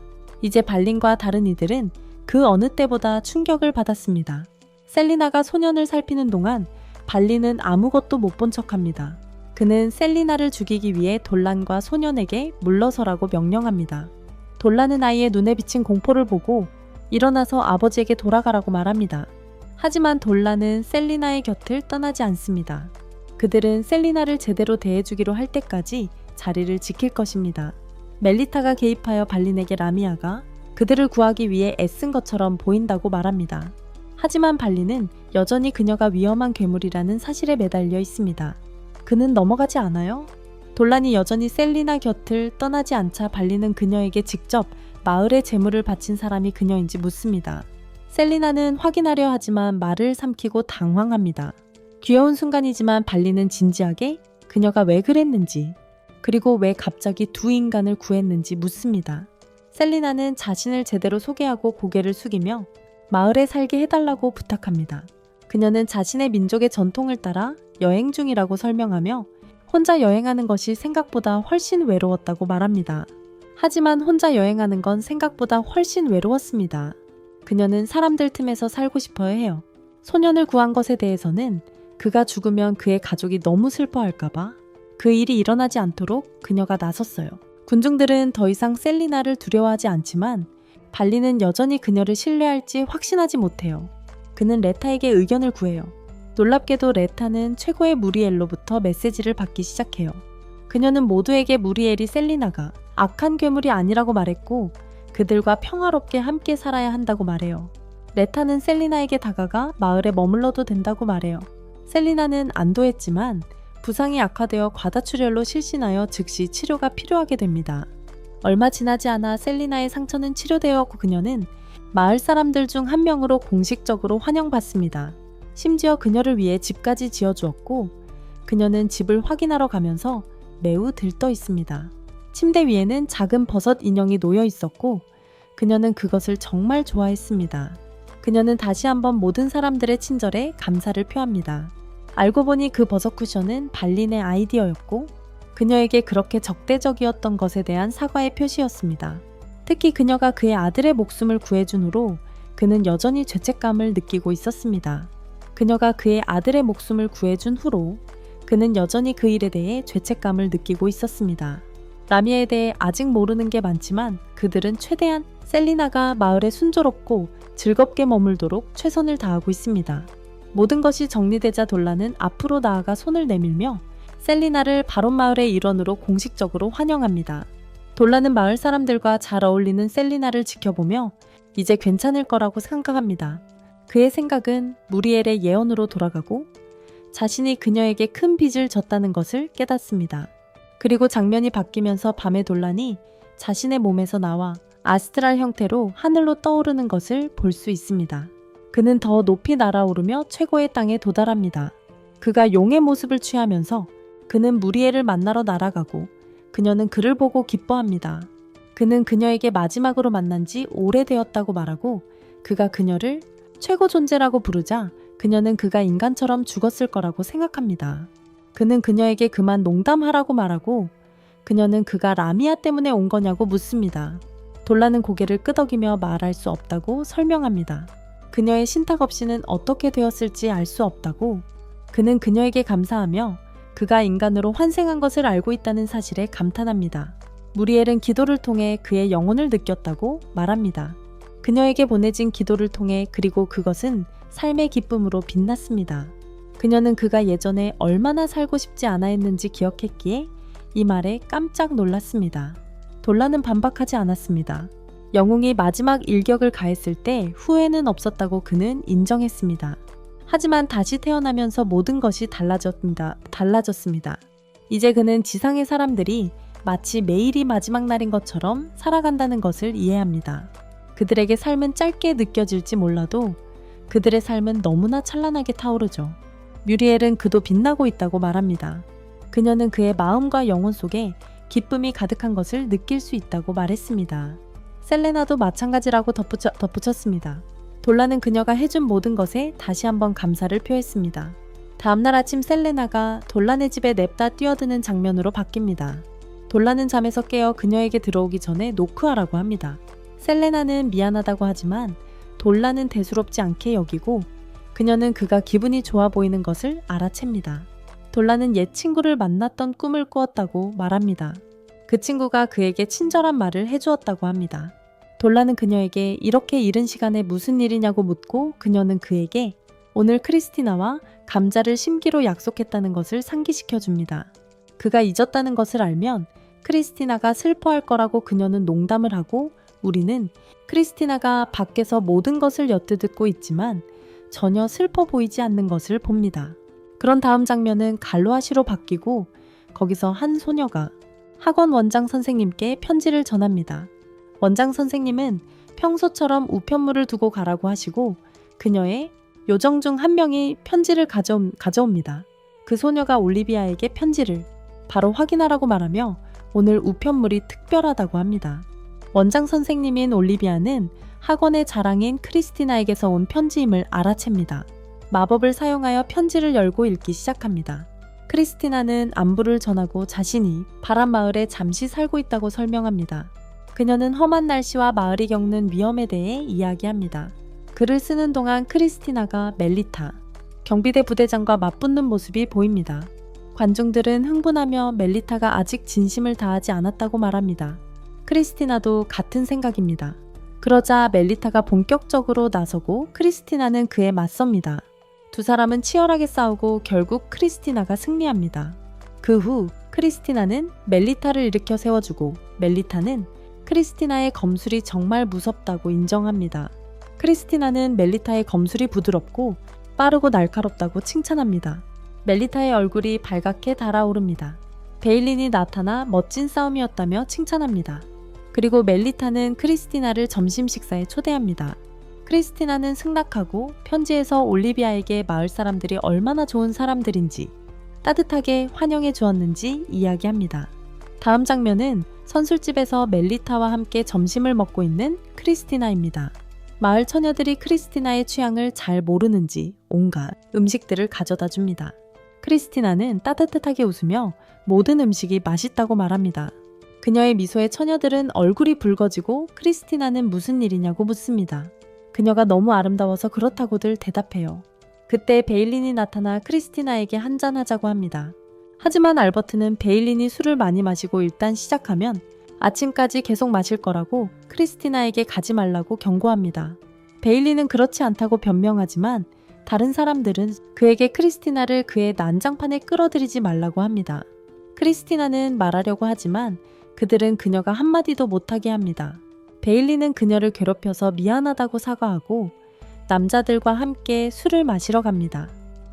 이제 발린과 다른 이들은 그 어느 때보다 충격을 받았습니다. 셀리나가 소년을 살피는 동안 발린은 아무것도 못 본 척합니다. 그는 셀리나를 죽이기 위해 돌란과 소년에게 물러서라고 명령합니다. 돌란은 아이의 눈에 비친 공포를 보고 일어나서 아버지에게 돌아가라고 말합니다. 하지만 돌란은 셀리나의 곁을 떠나지 않습니다. 그들은 셀리나를 제대로 대해주기로 할 때까지 자리를 지킬 것입니다. 멜리타가 개입하여 발린에게 라미아가 그들을 구하기 위해 애쓴 것처럼 보인다고 말합니다. 하지만 발린은 여전히 그녀가 위험한 괴물이라는 사실에 매달려 있습니다. 그는 넘어가지 않아요. 돌란이 여전히 셀리나 곁을 떠나지 않자 발린은 그녀에게 직접 마을의 재물을 바친 사람이 그녀인지 묻습니다. 셀리나는 확인하려 하지만 말을 삼키고 당황합니다. 귀여운 순간이지만 발린은 진지하게 그녀가 왜 그랬는지 그리고 왜 갑자기 두 인간을 구했는지 묻습니다. 셀리나는 자신을 제대로 소개하고 고개를 숙이며 마을에 살게 해달라고 부탁합니다. 그녀는 자신의 민족의 전통을 따라 여행 중이라고 설명하며 혼자 여행하는 것이 생각보다 훨씬 외로웠다고 말합니다. 하지만 혼자 여행하는 건 생각보다 훨씬 외로웠습니다. 그녀는 사람들 틈에서 살고 싶어 해요. 소년을 구한 것에 대해서는 그가 죽으면 그의 가족이 너무 슬퍼할까봐 그 일이 일어나지 않도록 그녀가 나섰어요. 군중들은 더 이상 셀리나를 두려워하지 않지만 발리는 여전히 그녀를 신뢰할지 확신하지 못해요. 그는 레타에게 의견을 구해요. 놀랍게도 레타는 최고의 무리엘로부터 메시지를 받기 시작해요. 그녀는 모두에게 무리엘이 셀리나가 악한 괴물이 아니라고 말했고 그들과 평화롭게 함께 살아야 한다고 말해요. 레타는 셀리나에게 다가가 마을에 머물러도 된다고 말해요. 셀리나는 안도했지만 부상이 악화되어 과다출혈로 실신하여 즉시 치료가 필요하게 됩니다. 얼마 지나지 않아 셀리나의 상처는 치료되었고 그녀는 마을 사람들 중 한 명으로 공식적으로 환영받습니다. 심지어 그녀를 위해 집까지 지어주었고 그녀는 집을 확인하러 가면서 매우 들떠 있습니다. 침대 위에는 작은 버섯 인형이 놓여 있었고 그녀는 그것을 정말 좋아했습니다. 그녀는 다시 한번 모든 사람들의 친절에 감사를 표합니다. 알고 보니 그 버섯 쿠션은 발린의 아이디어였고 그녀에게 그렇게 적대적이었던 것에 대한 사과의 표시였습니다. 특히 그녀가 그의 아들의 목숨을 구해준 후로 그는 여전히 죄책감을 느끼고 있었습니다. 그녀가 그의 아들의 목숨을 구해준 후로 그는 여전히 그 일에 대해 죄책감을 느끼고 있었습니다. 라미아에 대해 아직 모르는 게 많지만 그들은 최대한 셀리나가 마을에 순조롭고 즐겁게 머물도록 최선을 다하고 있습니다. 모든 것이 정리되자 돌라는 앞으로 나아가 손을 내밀며 셀리나를 바론 마을의 일원으로 공식적으로 환영합니다. 돌라는 마을 사람들과 잘 어울리는 셀리나를 지켜보며 이제 괜찮을 거라고 생각합니다. 그의 생각은 무리엘의 예언으로 돌아가고 자신이 그녀에게 큰 빚을 졌다는 것을 깨닫습니다. 그리고 장면이 바뀌면서 밤에 돌란이 자신의 몸에서 나와 아스트랄 형태로 하늘로 떠오르는 것을 볼 수 있습니다. 그는 더 높이 날아오르며 최고의 땅에 도달합니다. 그가 용의 모습을 취하면서 그는 무리엘을 만나러 날아가고 그녀는 그를 보고 기뻐합니다. 그는 그녀에게 마지막으로 만난 지 오래되었다고 말하고 그가 그녀를 최고 존재라고 부르자 그녀는 그가 인간처럼 죽었을 거라고 생각합니다. 그는 그녀에게 그만 농담하라고 말하고 그녀는 그가 라미아 때문에 온 거냐고 묻습니다. 돌라는 고개를 끄덕이며 말할 수 없다고 설명합니다. 그녀의 신탁 없이는 어떻게 되었을지 알 수 없다고 그는 그녀에게 감사하며 그가 인간으로 환생한 것을 알고 있다는 사실에 감탄합니다. 무리엘은 기도를 통해 그의 영혼을 느꼈다고 말합니다. 그녀에게 보내진 기도를 통해 그리고 그것은 삶의 기쁨으로 빛났습니다. 그녀는 그가 예전에 얼마나 살고 싶지 않아 했는지 기억했기에 이 말에 깜짝 놀랐습니다. 돌라는 반박하지 않았습니다. 영웅이 마지막 일격을 가했을 때 후회는 없었다고 그는 인정했습니다. 하지만 다시 태어나면서 모든 것이 달라졌습니다. 이제 그는 지상의 사람들이 마치 매일이 마지막 날인 것처럼 살아간다는 것을 이해합니다. 그들에게 삶은 짧게 느껴질지 몰라도 그들의 삶은 너무나 찬란하게 타오르죠. 뮤리엘은 그도 빛나고 있다고 말합니다. 그녀는 그의 마음과 영혼 속에 기쁨이 가득한 것을 느낄 수 있다고 말했습니다. 셀레나도 마찬가지라고 덧붙였습니다. 돌라는 그녀가 해준 모든 것에 다시 한번 감사를 표했습니다. 다음날 아침 셀레나가 돌란의 집에 냅다 뛰어드는 장면으로 바뀝니다. 돌라는 잠에서 깨어 그녀에게 들어오기 전에 노크하라고 합니다. 셀레나는 미안하다고 하지만 돌라는 대수롭지 않게 여기고 그녀는 그가 기분이 좋아 보이는 것을 알아챕니다. 돌라는 옛 친구를 만났던 꿈을 꾸었다고 말합니다. 그 친구가 그에게 친절한 말을 해주었다고 합니다. 돌라는 그녀에게 이렇게 이른 시간에 무슨 일이냐고 묻고 그녀는 그에게 오늘 크리스티나와 감자를 심기로 약속했다는 것을 상기시켜줍니다. 그가 잊었다는 것을 알면 크리스티나가 슬퍼할 거라고 그녀는 농담을 하고 우리는 크리스티나가 밖에서 모든 것을 엿듣고 있지만 전혀 슬퍼 보이지 않는 것을 봅니다. 그런 다음 장면은 갈로아시로 바뀌고 거기서 한 소녀가 학원 원장 선생님께 편지를 전합니다. 원장 선생님은 평소처럼 우편물을 두고 가라고 하시고 그녀의 요정 중 한 명이 편지를 가져옵니다. 그 소녀가 올리비아에게 편지를 바로 확인하라고 말하며 오늘 우편물이 특별하다고 합니다. 원장 선생님인 올리비아는 학원의 자랑인 크리스티나에게서 온 편지임을 알아챕니다. 마법을 사용하여 편지를 열고 읽기 시작합니다. 크리스티나는 안부를 전하고 자신이 바람 마을에 잠시 살고 있다고 설명합니다. 그녀는 험한 날씨와 마을이 겪는 위험에 대해 이야기합니다. 글을 쓰는 동안 크리스티나가 멜리타, 경비대 부대장과 맞붙는 모습이 보입니다. 관중들은 흥분하며 멜리타가 아직 진심을 다하지 않았다고 말합니다. 크리스티나도 같은 생각입니다. 그러자 멜리타가 본격적으로 나서고 크리스티나는 그에 맞섭니다. 두 사람은 치열하게 싸우고 결국 크리스티나가 승리합니다. 그 후 크리스티나는 멜리타를 일으켜 세워주고 멜리타는 크리스티나의 검술이 정말 무섭다고 인정합니다. 크리스티나는 멜리타의 검술이 부드럽고 빠르고 날카롭다고 칭찬합니다. 멜리타의 얼굴이 발갛게 달아오릅니다. 베일린이 나타나 멋진 싸움이었다며 칭찬합니다. 그리고 멜리타는 크리스티나를 점심 식사에 초대합니다. 크리스티나는 승낙하고 편지에서 올리비아에게 마을 사람들이 얼마나 좋은 사람들인지 따뜻하게 환영해 주었는지 이야기합니다. 다음 장면은 선술집에서 멜리타와 함께 점심을 먹고 있는 크리스티나입니다. 마을 처녀들이 크리스티나의 취향을 잘 모르는지 온갖 음식들을 가져다 줍니다. 크리스티나는 따뜻하게 웃으며 모든 음식이 맛있다고 말합니다. 그녀의 미소에 처녀들은 얼굴이 붉어지고 크리스티나는 무슨 일이냐고 묻습니다. 그녀가 너무 아름다워서 그렇다고들 대답해요. 그때 베일린이 나타나 크리스티나에게 한잔하자고 합니다. 하지만 알버트는 베일린이 술을 많이 마시고 일단 시작하면 아침까지 계속 마실 거라고 크리스티나에게 가지 말라고 경고합니다. 베일린은 그렇지 않다고 변명하지만 다른 사람들은 그에게 크리스티나를 그의 난장판에 끌어들이지 말라고 합니다. 크리스티나는 말하려고 하지만 그들은 그녀가 한마디도 못하게 합니다. 베일리는 그녀를 괴롭혀서 미안하다고 사과하고 남자들과 함께 술을 마시러 갑니다.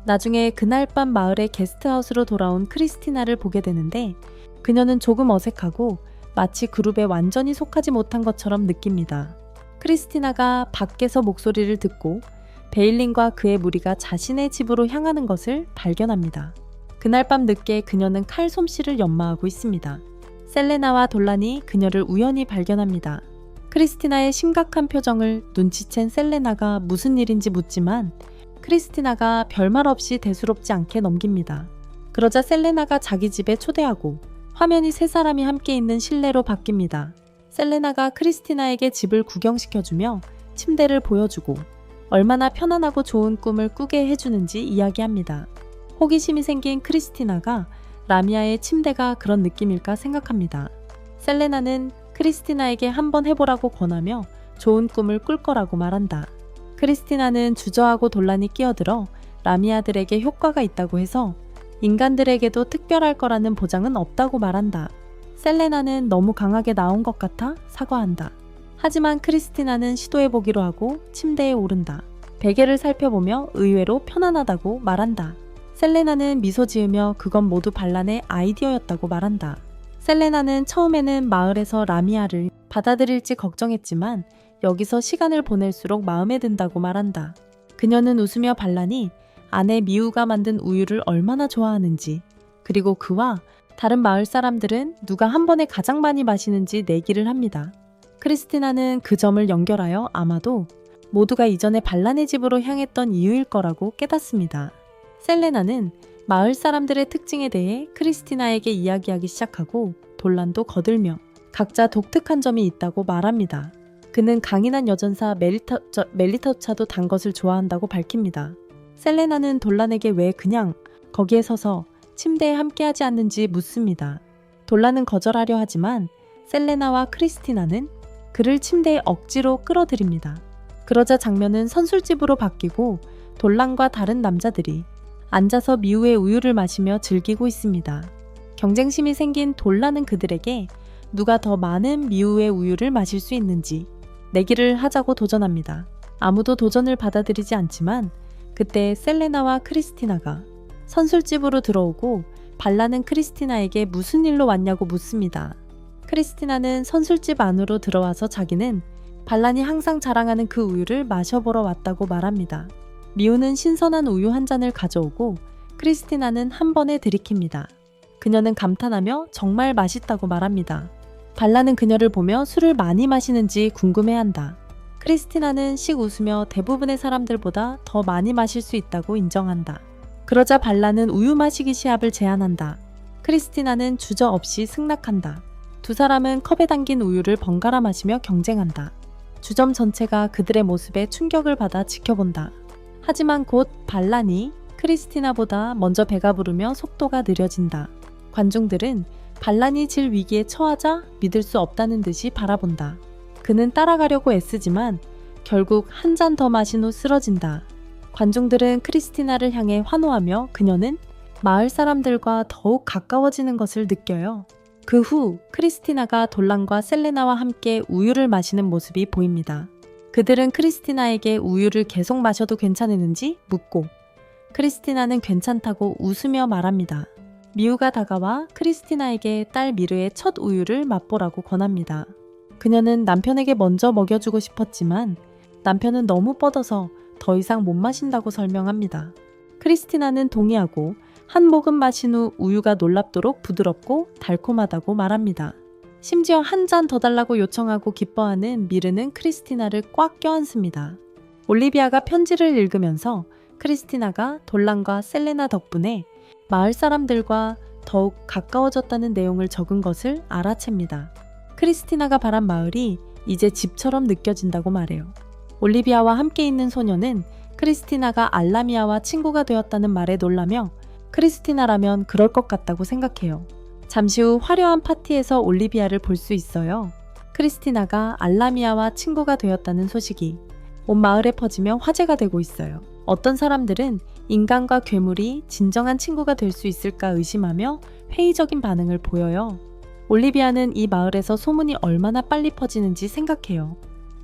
나중에 그날 밤 마을의 게스트하우스로 돌아온 크리스티나를 보게 되는데 그녀는 조금 어색하고 마치 그룹에 완전히 속하지 못한 것처럼 느낍니다. 크리스티나가 밖에서 목소리를 듣고 베일린과 그의 무리가 자신의 집으로 향하는 것을 발견합니다. 그날 밤 늦게 그녀는 칼 솜씨를 연마하고 있습니다. 셀레나와 돌란이 그녀를 우연히 발견합니다. 크리스티나의 심각한 표정을 눈치챈 셀레나가 무슨 일인지 묻지만 크리스티나가 별말 없이 대수롭지 않게 넘깁니다. 그러자 셀레나가 자기 집에 초대하고 화면이 세 사람이 함께 있는 실내로 바뀝니다. 셀레나가 크리스티나에게 집을 구경시켜주며 침대를 보여주고 얼마나 편안하고 좋은 꿈을 꾸게 해주는지 이야기합니다. 호기심이 생긴 크리스티나가 라미아의 침대가 그런 느낌일까 생각합니다. 셀레나는 크리스티나에게 한번 해보라고 권하며 좋은 꿈을 꿀 거라고 말한다. 크리스티나는 주저하고 돌란이 끼어들어 라미아들에게 효과가 있다고 해서 인간들에게도 특별할 거라는 보장은 없다고 말한다. 셀레나는 너무 강하게 나온 것 같아 사과한다. 하지만 크리스티나는 시도해보기로 하고 침대에 오른다. 베개를 살펴보며 의외로 편안하다고 말한다. 셀레나는 미소 지으며 그건 모두 반란의 아이디어였다고 말한다. 셀레나는 처음에는 마을에서 라미아를 받아들일지 걱정했지만 여기서 시간을 보낼수록 마음에 든다고 말한다. 그녀는 웃으며 반란이 아내 미우가 만든 우유를 얼마나 좋아하는지 그리고 그와 다른 마을 사람들은 누가 한 번에 가장 많이 마시는지 내기를 합니다. 크리스티나는 그 점을 연결하여 아마도 모두가 이전에 반란의 집으로 향했던 이유일 거라고 깨닫습니다. 셀레나는 마을 사람들의 특징에 대해 크리스티나에게 이야기하기 시작하고 돌란도 거들며 각자 독특한 점이 있다고 말합니다. 그는 강인한 여전사 멜리타차도 단 것을 좋아한다고 밝힙니다. 셀레나는 돌란에게 왜 그냥 거기에 서서 침대에 함께하지 않는지 묻습니다. 돌란은 거절하려 하지만 셀레나와 크리스티나는 그를 침대에 억지로 끌어들입니다. 그러자 장면은 선술집으로 바뀌고 돌란과 다른 남자들이 앉아서 미우의 우유를 마시며 즐기고 있습니다. 경쟁심이 생긴 돌란은 그들에게 누가 더 많은 미우의 우유를 마실 수 있는지 내기를 하자고 도전합니다. 아무도 도전을 받아들이지 않지만 그때 셀레나와 크리스티나가 선술집으로 들어오고 발라는 크리스티나에게 무슨 일로 왔냐고 묻습니다. 크리스티나는 선술집 안으로 들어와서 자기는 발란이 항상 자랑하는 그 우유를 마셔보러 왔다고 말합니다. 미우는 신선한 우유 한 잔을 가져오고 크리스티나는 한 번에 들이킵니다. 그녀는 감탄하며 정말 맛있다고 말합니다. 발라는 그녀를 보며 술을 많이 마시는지 궁금해한다. 크리스티나는 씩 웃으며 대부분의 사람들보다 더 많이 마실 수 있다고 인정한다. 그러자 발라는 우유 마시기 시합을 제안한다. 크리스티나는 주저없이 승낙한다. 두 사람은 컵에 담긴 우유를 번갈아 마시며 경쟁한다. 주점 전체가 그들의 모습에 충격을 받아 지켜본다. 하지만 곧 발란이 크리스티나보다 먼저 배가 부르며 속도가 느려진다. 관중들은 발란이 질 위기에 처하자 믿을 수 없다는 듯이 바라본다. 그는 따라가려고 애쓰지만 결국 한 잔 더 마신 후 쓰러진다. 관중들은 크리스티나를 향해 환호하며 그녀는 마을 사람들과 더욱 가까워지는 것을 느껴요. 그 후 크리스티나가 돌란과 셀레나와 함께 우유를 마시는 모습이 보입니다. 그들은 크리스티나에게 우유를 계속 마셔도 괜찮은지 묻고 크리스티나는 괜찮다고 웃으며 말합니다. 미우가 다가와 크리스티나에게 딸 미르의 첫 우유를 맛보라고 권합니다. 그녀는 남편에게 먼저 먹여주고 싶었지만 남편은 너무 뻗어서 더 이상 못 마신다고 설명합니다. 크리스티나는 동의하고 한 모금 마신 후 우유가 놀랍도록 부드럽고 달콤하다고 말합니다. 심지어 한 잔 더 달라고 요청하고 기뻐하는 미르는 크리스티나를 꽉 껴안습니다. 올리비아가 편지를 읽으면서 크리스티나가 돌란과 셀레나 덕분에 마을 사람들과 더욱 가까워졌다는 내용을 적은 것을 알아챕니다. 크리스티나가 바란 마을이 이제 집처럼 느껴진다고 말해요. 올리비아와 함께 있는 소녀는 크리스티나가 알라미아와 친구가 되었다는 말에 놀라며 크리스티나라면 그럴 것 같다고 생각해요. 잠시 후 화려한 파티에서 올리비아를 볼 수 있어요. 크리스티나가 알라미아와 친구가 되었다는 소식이 온 마을에 퍼지며 화제가 되고 있어요. 어떤 사람들은 인간과 괴물이 진정한 친구가 될 수 있을까 의심하며 회의적인 반응을 보여요. 올리비아는 이 마을에서 소문이 얼마나 빨리 퍼지는지 생각해요.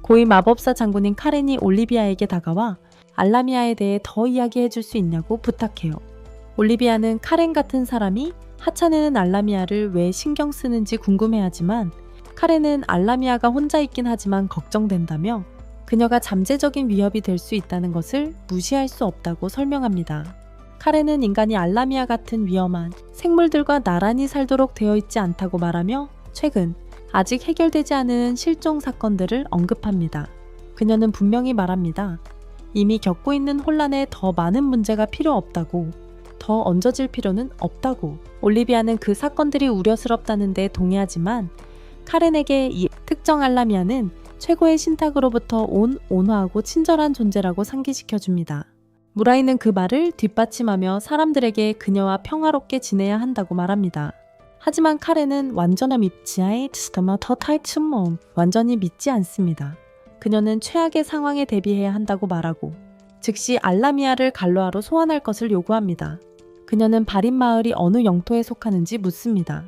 고위 마법사 장군인 카렌이 올리비아에게 다가와 알라미아에 대해 더 이야기해 줄 수 있냐고 부탁해요. 올리비아는 카렌 같은 사람이 하찮은 알라미아를 왜 신경 쓰는지 궁금해하지만 카렌은 알라미아가 혼자 있긴 하지만 걱정된다며 그녀가 잠재적인 위협이 될 수 있다는 것을 무시할 수 없다고 설명합니다. 카렌은 인간이 알라미아 같은 위험한 생물들과 나란히 살도록 되어 있지 않다고 말하며 최근 아직 해결되지 않은 실종 사건들을 언급합니다. 그녀는 분명히 말합니다. 이미 겪고 있는 혼란에 더 많은 문제가 필요 없다고, 더 얹어질 필요는 없다고. 올리비아는 그 사건들이 우려스럽다는 데 동의하지만 카렌에게 이 특정 알라미아는 최고의 신탁으로부터 온 온화하고 친절한 존재라고 상기시켜줍니다. 무라이는 그 말을 뒷받침하며 사람들에게 그녀와 평화롭게 지내야 한다고 말합니다. 하지만 카렌은 완전히 믿지 않습니다. 그녀는 최악의 상황에 대비해야 한다고 말하고 즉시 알라미아를 갈로아로 소환할 것을 요구합니다. 그녀는 바린 마을이 어느 영토에 속하는지 묻습니다.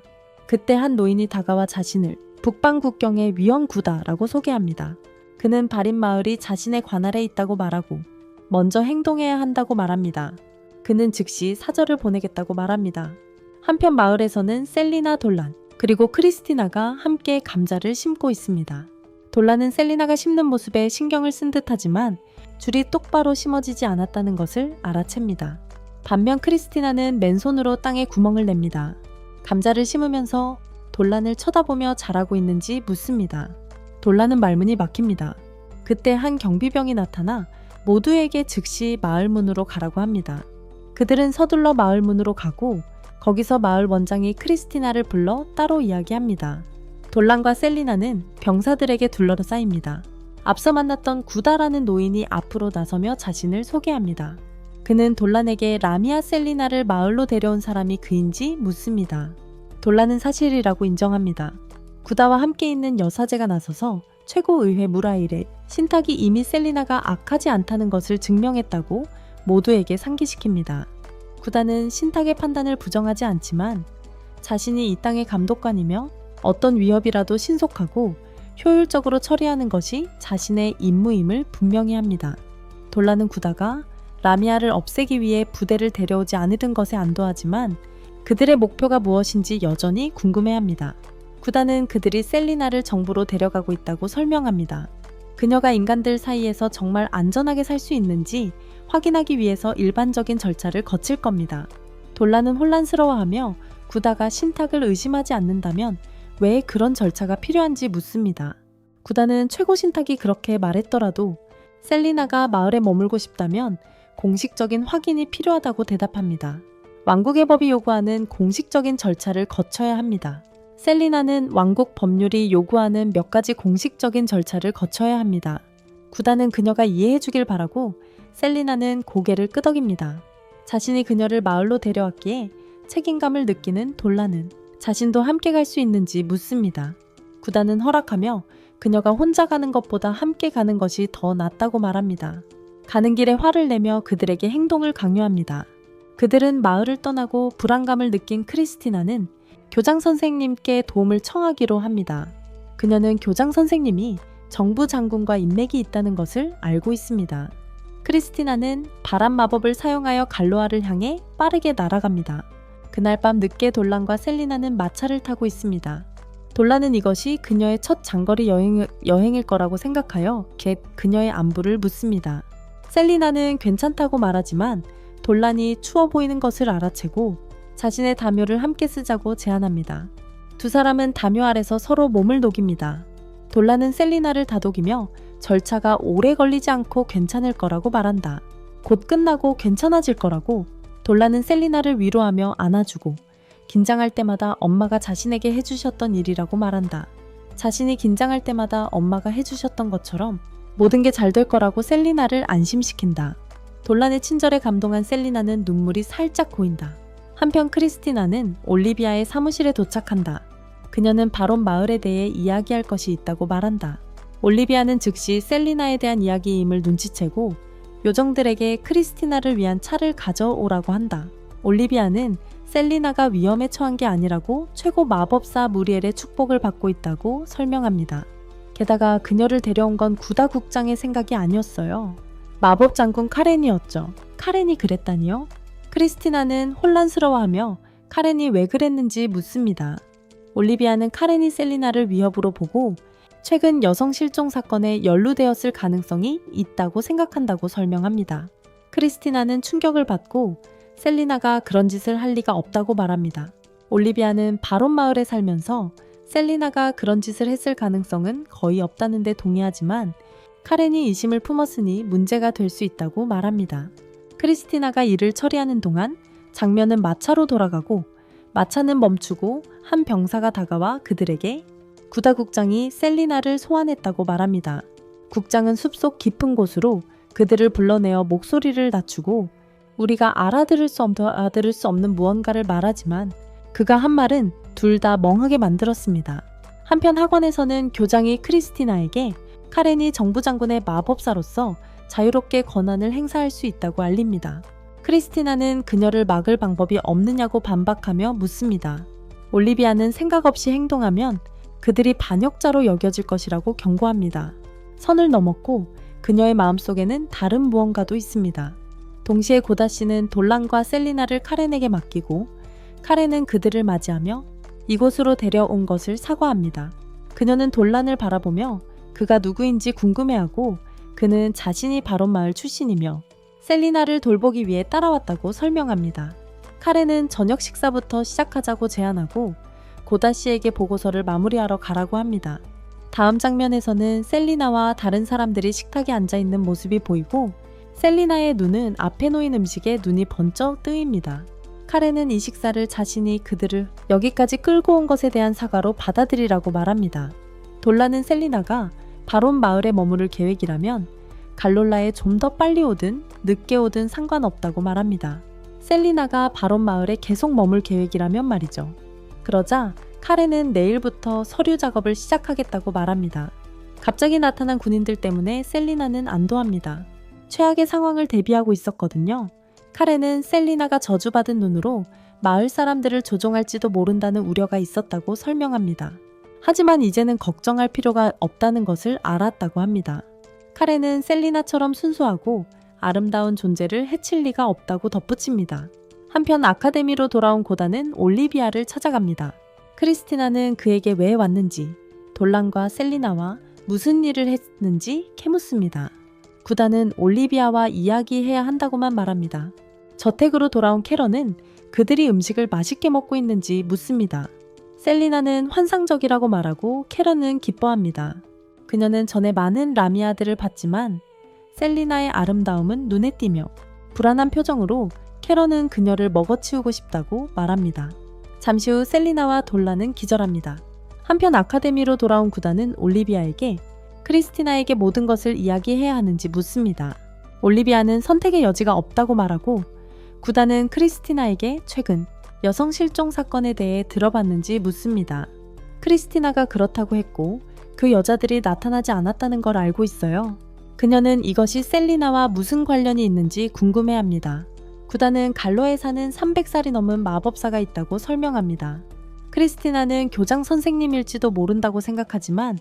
그때 한 노인이 다가와 자신을 북방 국경의 위험구다라고 소개합니다. 그는 바린 마을이 자신의 관할에 있다고 말하고 먼저 행동해야 한다고 말합니다. 그는 즉시 사절을 보내겠다고 말합니다. 한편 마을에서는 셀리나 돌란 그리고 크리스티나가 함께 감자를 심고 있습니다. 돌란은 셀리나가 심는 모습에 신경을 쓴 듯하지만 줄이 똑바로 심어지지 않았다는 것을 알아챕니다. 반면 크리스티나는 맨손으로 땅에 구멍을 냅니다. 감자를 심으면서 돌란을 쳐다보며 자라고 있는지 묻습니다. 돌란은 말문이 막힙니다. 그때 한 경비병이 나타나 모두에게 즉시 마을 문으로 가라고 합니다. 그들은 서둘러 마을 문으로 가고 거기서 마을 원장이 크리스티나를 불러 따로 이야기합니다. 돌란과 셀리나는 병사들에게 둘러싸입니다. 앞서 만났던 구다라는 노인이 앞으로 나서며 자신을 소개합니다. 그는 돌란에게 라미아 셀리나를 마을로 데려온 사람이 그인지 묻습니다. 돌란은 사실이라고 인정합니다. 구다와 함께 있는 여사제가 나서서 최고의회 무라일에 신탁이 이미 셀리나가 악하지 않다는 것을 증명했다고 모두에게 상기시킵니다. 구다는 신탁의 판단을 부정하지 않지만 자신이 이 땅의 감독관이며 어떤 위협이라도 신속하고 효율적으로 처리하는 것이 자신의 임무임을 분명히 합니다. 돌란은 구다가 라미아를 없애기 위해 부대를 데려오지 않으던 것에 안도하지만 그들의 목표가 무엇인지 여전히 궁금해합니다. 구다는 그들이 셀리나를 정부로 데려가고 있다고 설명합니다. 그녀가 인간들 사이에서 정말 안전하게 살 수 있는지 확인하기 위해서 일반적인 절차를 거칠 겁니다. 돌란은 혼란스러워하며 구다가 신탁을 의심하지 않는다면 왜 그런 절차가 필요한지 묻습니다. 구다는 최고 신탁이 그렇게 말했더라도 셀리나가 마을에 머물고 싶다면 공식적인 확인이 필요하다고 대답합니다. 왕국의 법이 요구하는 공식적인 절차를 거쳐야 합니다. 셀리나는 왕국 법률이 요구하는 몇 가지 공식적인 절차를 거쳐야 합니다. 구다는 그녀가 이해해 주길 바라고 셀리나는 고개를 끄덕입니다. 자신이 그녀를 마을로 데려왔기에 책임감을 느끼는 돌란은 자신도 함께 갈 수 있는지 묻습니다. 구다는 허락하며 그녀가 혼자 가는 것보다 함께 가는 것이 더 낫다고 말합니다. 가는 길에 화를 내며 그들에게 행동을 강요합니다. 그들은 마을을 떠나고 불안감을 느낀 크리스티나는 교장 선생님께 도움을 청하기로 합니다. 그녀는 교장 선생님이 정부 장군과 인맥이 있다는 것을 알고 있습니다. 크리스티나는 바람 마법을 사용하여 갈로아를 향해 빠르게 날아갑니다. 그날 밤 늦게 돌란과 셀리나는 마차를 타고 있습니다. 돌란은 이것이 그녀의 첫 장거리 여행일 거라고 생각하여 그녀의 안부를 묻습니다. 셀리나는 괜찮다고 말하지만 돌란이 추워 보이는 것을 알아채고 자신의 담요를 함께 쓰자고 제안합니다. 두 사람은 담요 아래서 서로 몸을 녹입니다. 돌란은 셀리나를 다독이며 절차가 오래 걸리지 않고 괜찮을 거라고 말한다. 곧 끝나고 괜찮아질 거라고. 돌란은 셀리나를 위로하며 안아주고 긴장할 때마다 엄마가 자신에게 해주셨던 일이라고 말한다. 자신이 긴장할 때마다 엄마가 해주셨던 것처럼 모든 게 잘 될 거라고 셀리나를 안심시킨다. 돌란의 친절에 감동한 셀리나는 눈물이 살짝 고인다. 한편 크리스티나는 올리비아의 사무실에 도착한다. 그녀는 바론 마을에 대해 이야기할 것이 있다고 말한다. 올리비아는 즉시 셀리나에 대한 이야기임을 눈치채고 요정들에게 크리스티나를 위한 차를 가져오라고 한다. 올리비아는 셀리나가 위험에 처한 게 아니라고 최고 마법사 무리엘의 축복을 받고 있다고 설명합니다. 게다가 그녀를 데려온 건 구다국장의 생각이 아니었어요. 마법 장군 카렌이었죠. 카렌이 그랬다니요? 크리스티나는 혼란스러워하며 카렌이 왜 그랬는지 묻습니다. 올리비아는 카렌이 셀리나를 위협으로 보고 최근 여성 실종 사건에 연루되었을 가능성이 있다고 생각한다고 설명합니다. 크리스티나는 충격을 받고 셀리나가 그런 짓을 할 리가 없다고 말합니다. 올리비아는 바론 마을에 살면서 셀리나가 그런 짓을 했을 가능성은 거의 없다는 데 동의하지만 카렌이 의심을 품었으니 문제가 될 수 있다고 말합니다. 크리스티나가 일을 처리하는 동안 장면은 마차로 돌아가고 마차는 멈추고 한 병사가 다가와 그들에게 구다국장이 셀리나를 소환했다고 말합니다. 국장은 숲속 깊은 곳으로 그들을 불러내어 목소리를 낮추고 우리가 알아들을 수 없는 무언가를 말하지만 그가 한 말은 둘 다 멍하게 만들었습니다. 한편 학원에서는 교장이 크리스티나에게 카렌이 정부 장군의 마법사로서 자유롭게 권한을 행사할 수 있다고 알립니다. 크리스티나는 그녀를 막을 방법이 없느냐고 반박하며 묻습니다. 올리비아는 생각 없이 행동하면 그들이 반역자로 여겨질 것이라고 경고합니다. 선을 넘었고 그녀의 마음속에는 다른 무언가도 있습니다. 동시에 고다 씨는 돌란과 셀리나를 카렌에게 맡기고 카렌은 그들을 맞이하며 이곳으로 데려온 것을 사과합니다. 그녀는 돌란을 바라보며 그가 누구인지 궁금해하고 그는 자신이 바론 마을 출신이며 셀리나를 돌보기 위해 따라왔다고 설명합니다. 카렌은 저녁 식사부터 시작하자고 제안하고 고다 씨에게 보고서를 마무리하러 가라고 합니다. 다음 장면에서는 셀리나와 다른 사람들이 식탁에 앉아있는 모습이 보이고 셀리나의 눈은 앞에 놓인 음식에 눈이 번쩍 뜨입니다. 카렌은 이 식사를 자신이 그들을 여기까지 끌고 온 것에 대한 사과로 받아들이라고 말합니다. 돌란은 셀리나가 바론 마을에 머무를 계획이라면 갈롤라에 좀 더 빨리 오든 늦게 오든 상관없다고 말합니다. 셀리나가 바론 마을에 계속 머물 계획이라면 말이죠. 그러자 카렌은 내일부터 서류 작업을 시작하겠다고 말합니다. 갑자기 나타난 군인들 때문에 셀리나는 안도합니다. 최악의 상황을 대비하고 있었거든요. 카렌은 셀리나가 저주받은 눈으로 마을 사람들을 조종할지도 모른다는 우려가 있었다고 설명합니다. 하지만 이제는 걱정할 필요가 없다는 것을 알았다고 합니다. 카렌은 셀리나처럼 순수하고 아름다운 존재를 해칠 리가 없다고 덧붙입니다. 한편 아카데미로 돌아온 고다는 올리비아를 찾아갑니다. 크리스티나는 그에게 왜 왔는지, 돌란과 셀리나와 무슨 일을 했는지 캐묻습니다. 구다는 올리비아와 이야기해야 한다고만 말합니다. 저택으로 돌아온 캐런은 그들이 음식을 맛있게 먹고 있는지 묻습니다. 셀리나는 환상적이라고 말하고 캐런은 기뻐합니다. 그녀는 전에 많은 라미아들을 봤지만 셀리나의 아름다움은 눈에 띄며 불안한 표정으로 캐런은 그녀를 먹어치우고 싶다고 말합니다. 잠시 후 셀리나와 돌란은 기절합니다. 한편 아카데미로 돌아온 구다는 올리비아에게 크리스티나에게 모든 것을 이야기해야 하는지 묻습니다. 올리비아는 선택의 여지가 없다고 말하고 구다는 크리스티나에게 최근 여성 실종 사건에 대해 들어봤는지 묻습니다. 크리스티나가 그렇다고 했고 그 여자들이 나타나지 않았다는 걸 알고 있어요. 그녀는 이것이 셀리나와 무슨 관련이 있는지 궁금해합니다. 구다는 갈로에 사는 300살이 넘은 마법사가 있다고 설명합니다. 크리스티나는 교장 선생님일지도 모른다고 생각하지만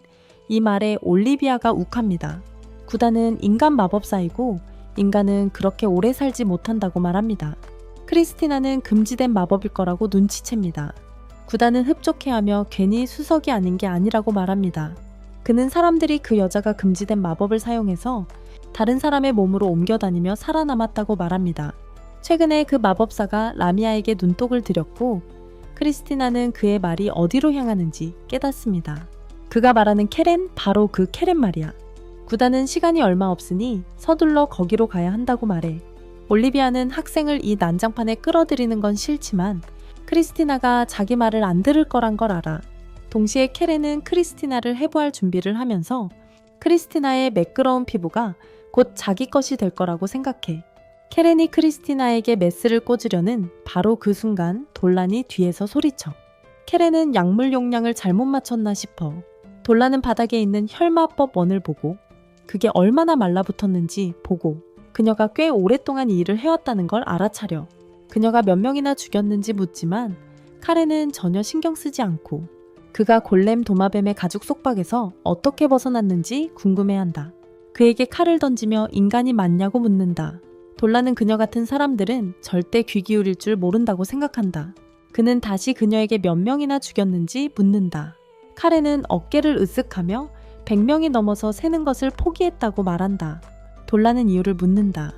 이 말에 올리비아가 욱합니다. 구다는 인간 마법사이고 인간은 그렇게 오래 살지 못한다고 말합니다. 크리스티나는 금지된 마법일 거라고 눈치챕니다. 구다는 흡족해하며 괜히 수석이 아닌 게 아니라고 말합니다. 그는 사람들이 그 여자가 금지된 마법을 사용해서 다른 사람의 몸으로 옮겨다니며 살아남았다고 말합니다. 최근에 그 마법사가 라미아에게 눈독을 들였고 크리스티나는 그의 말이 어디로 향하는지 깨닫습니다. 그가 말하는 케렌, 바로 그 케렌 말이야. 구다는 시간이 얼마 없으니 서둘러 거기로 가야 한다고 말해. 올리비아는 학생을 이 난장판에 끌어들이는 건 싫지만 크리스티나가 자기 말을 안 들을 거란 걸 알아. 동시에 케렌은 크리스티나를 해부할 준비를 하면서 크리스티나의 매끄러운 피부가 곧 자기 것이 될 거라고 생각해. 케렌이 크리스티나에게 메스를 꽂으려는 바로 그 순간 돌란이 뒤에서 소리쳐. 케렌은 약물 용량을 잘못 맞췄나 싶어. 돌란은 바닥에 있는 혈마법 원을 보고 그게 얼마나 말라붙었는지 보고 그녀가 꽤 오랫동안 이 일을 해왔다는 걸 알아차려. 그녀가 몇 명이나 죽였는지 묻지만 카렌은 전혀 신경 쓰지 않고 그가 골렘 도마뱀의 가죽 속박에서 어떻게 벗어났는지 궁금해한다. 그에게 칼을 던지며 인간이 맞냐고 묻는다. 돌란은 그녀 같은 사람들은 절대 귀 기울일 줄 모른다고 생각한다. 그는 다시 그녀에게 몇 명이나 죽였는지 묻는다. 카렌은 어깨를 으쓱하며 100명이 넘어서 세는 것을 포기했다고 말한다. 돌란은 이유를 묻는다.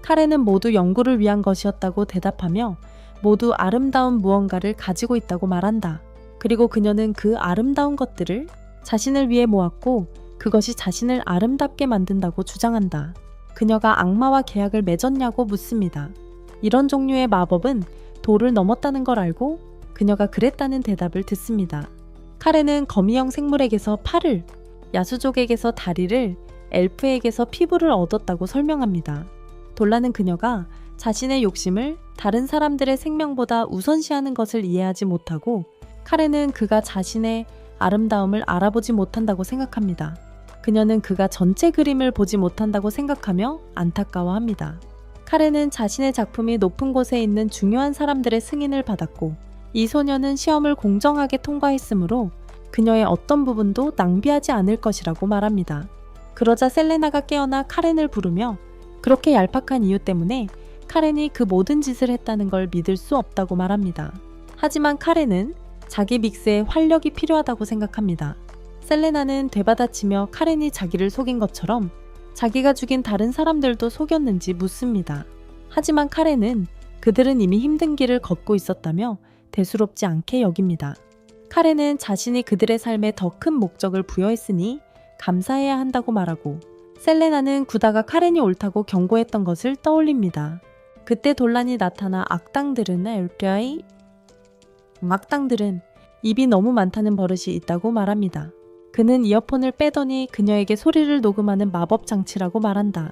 카렌은 모두 연구를 위한 것이었다고 대답하며 모두 아름다운 무언가를 가지고 있다고 말한다. 그리고 그녀는 그 아름다운 것들을 자신을 위해 모았고 그것이 자신을 아름답게 만든다고 주장한다. 그녀가 악마와 계약을 맺었냐고 묻습니다. 이런 종류의 마법은 도를 넘었다는 걸 알고 그녀가 그랬다는 대답을 듣습니다. 카렌은 거미형 생물에게서 팔을, 야수족에게서 다리를, 엘프에게서 피부를 얻었다고 설명합니다. 돌란은 그녀가 자신의 욕심을 다른 사람들의 생명보다 우선시하는 것을 이해하지 못하고 카렌은 그가 자신의 아름다움을 알아보지 못한다고 생각합니다. 그녀는 그가 전체 그림을 보지 못한다고 생각하며 안타까워합니다. 카렌은 자신의 작품이 높은 곳에 있는 중요한 사람들의 승인을 받았고 이 소녀는 시험을 공정하게 통과했으므로 그녀의 어떤 부분도 낭비하지 않을 것이라고 말합니다. 그러자 셀레나가 깨어나 카렌을 부르며 그렇게 얄팍한 이유 때문에 카렌이 그 모든 짓을 했다는 걸 믿을 수 없다고 말합니다. 하지만 카렌은 자기 믹스에 활력이 필요하다고 생각합니다. 셀레나는 되받아치며 카렌이 자기를 속인 것처럼 자기가 죽인 다른 사람들도 속였는지 묻습니다. 하지만 카렌은 그들은 이미 힘든 길을 걷고 있었다며 대수롭지 않게 여깁니다. 카렌은 자신이 그들의 삶에 더 큰 목적을 부여했으니 감사해야 한다고 말하고 셀레나는 구다가 카렌이 옳다고 경고했던 것을 떠올립니다. 그때 돌란이 나타나 악당들은 입이 너무 많다는 버릇이 있다고 말합니다. 그는 이어폰을 빼더니 그녀에게 소리를 녹음하는 마법 장치라고 말한다.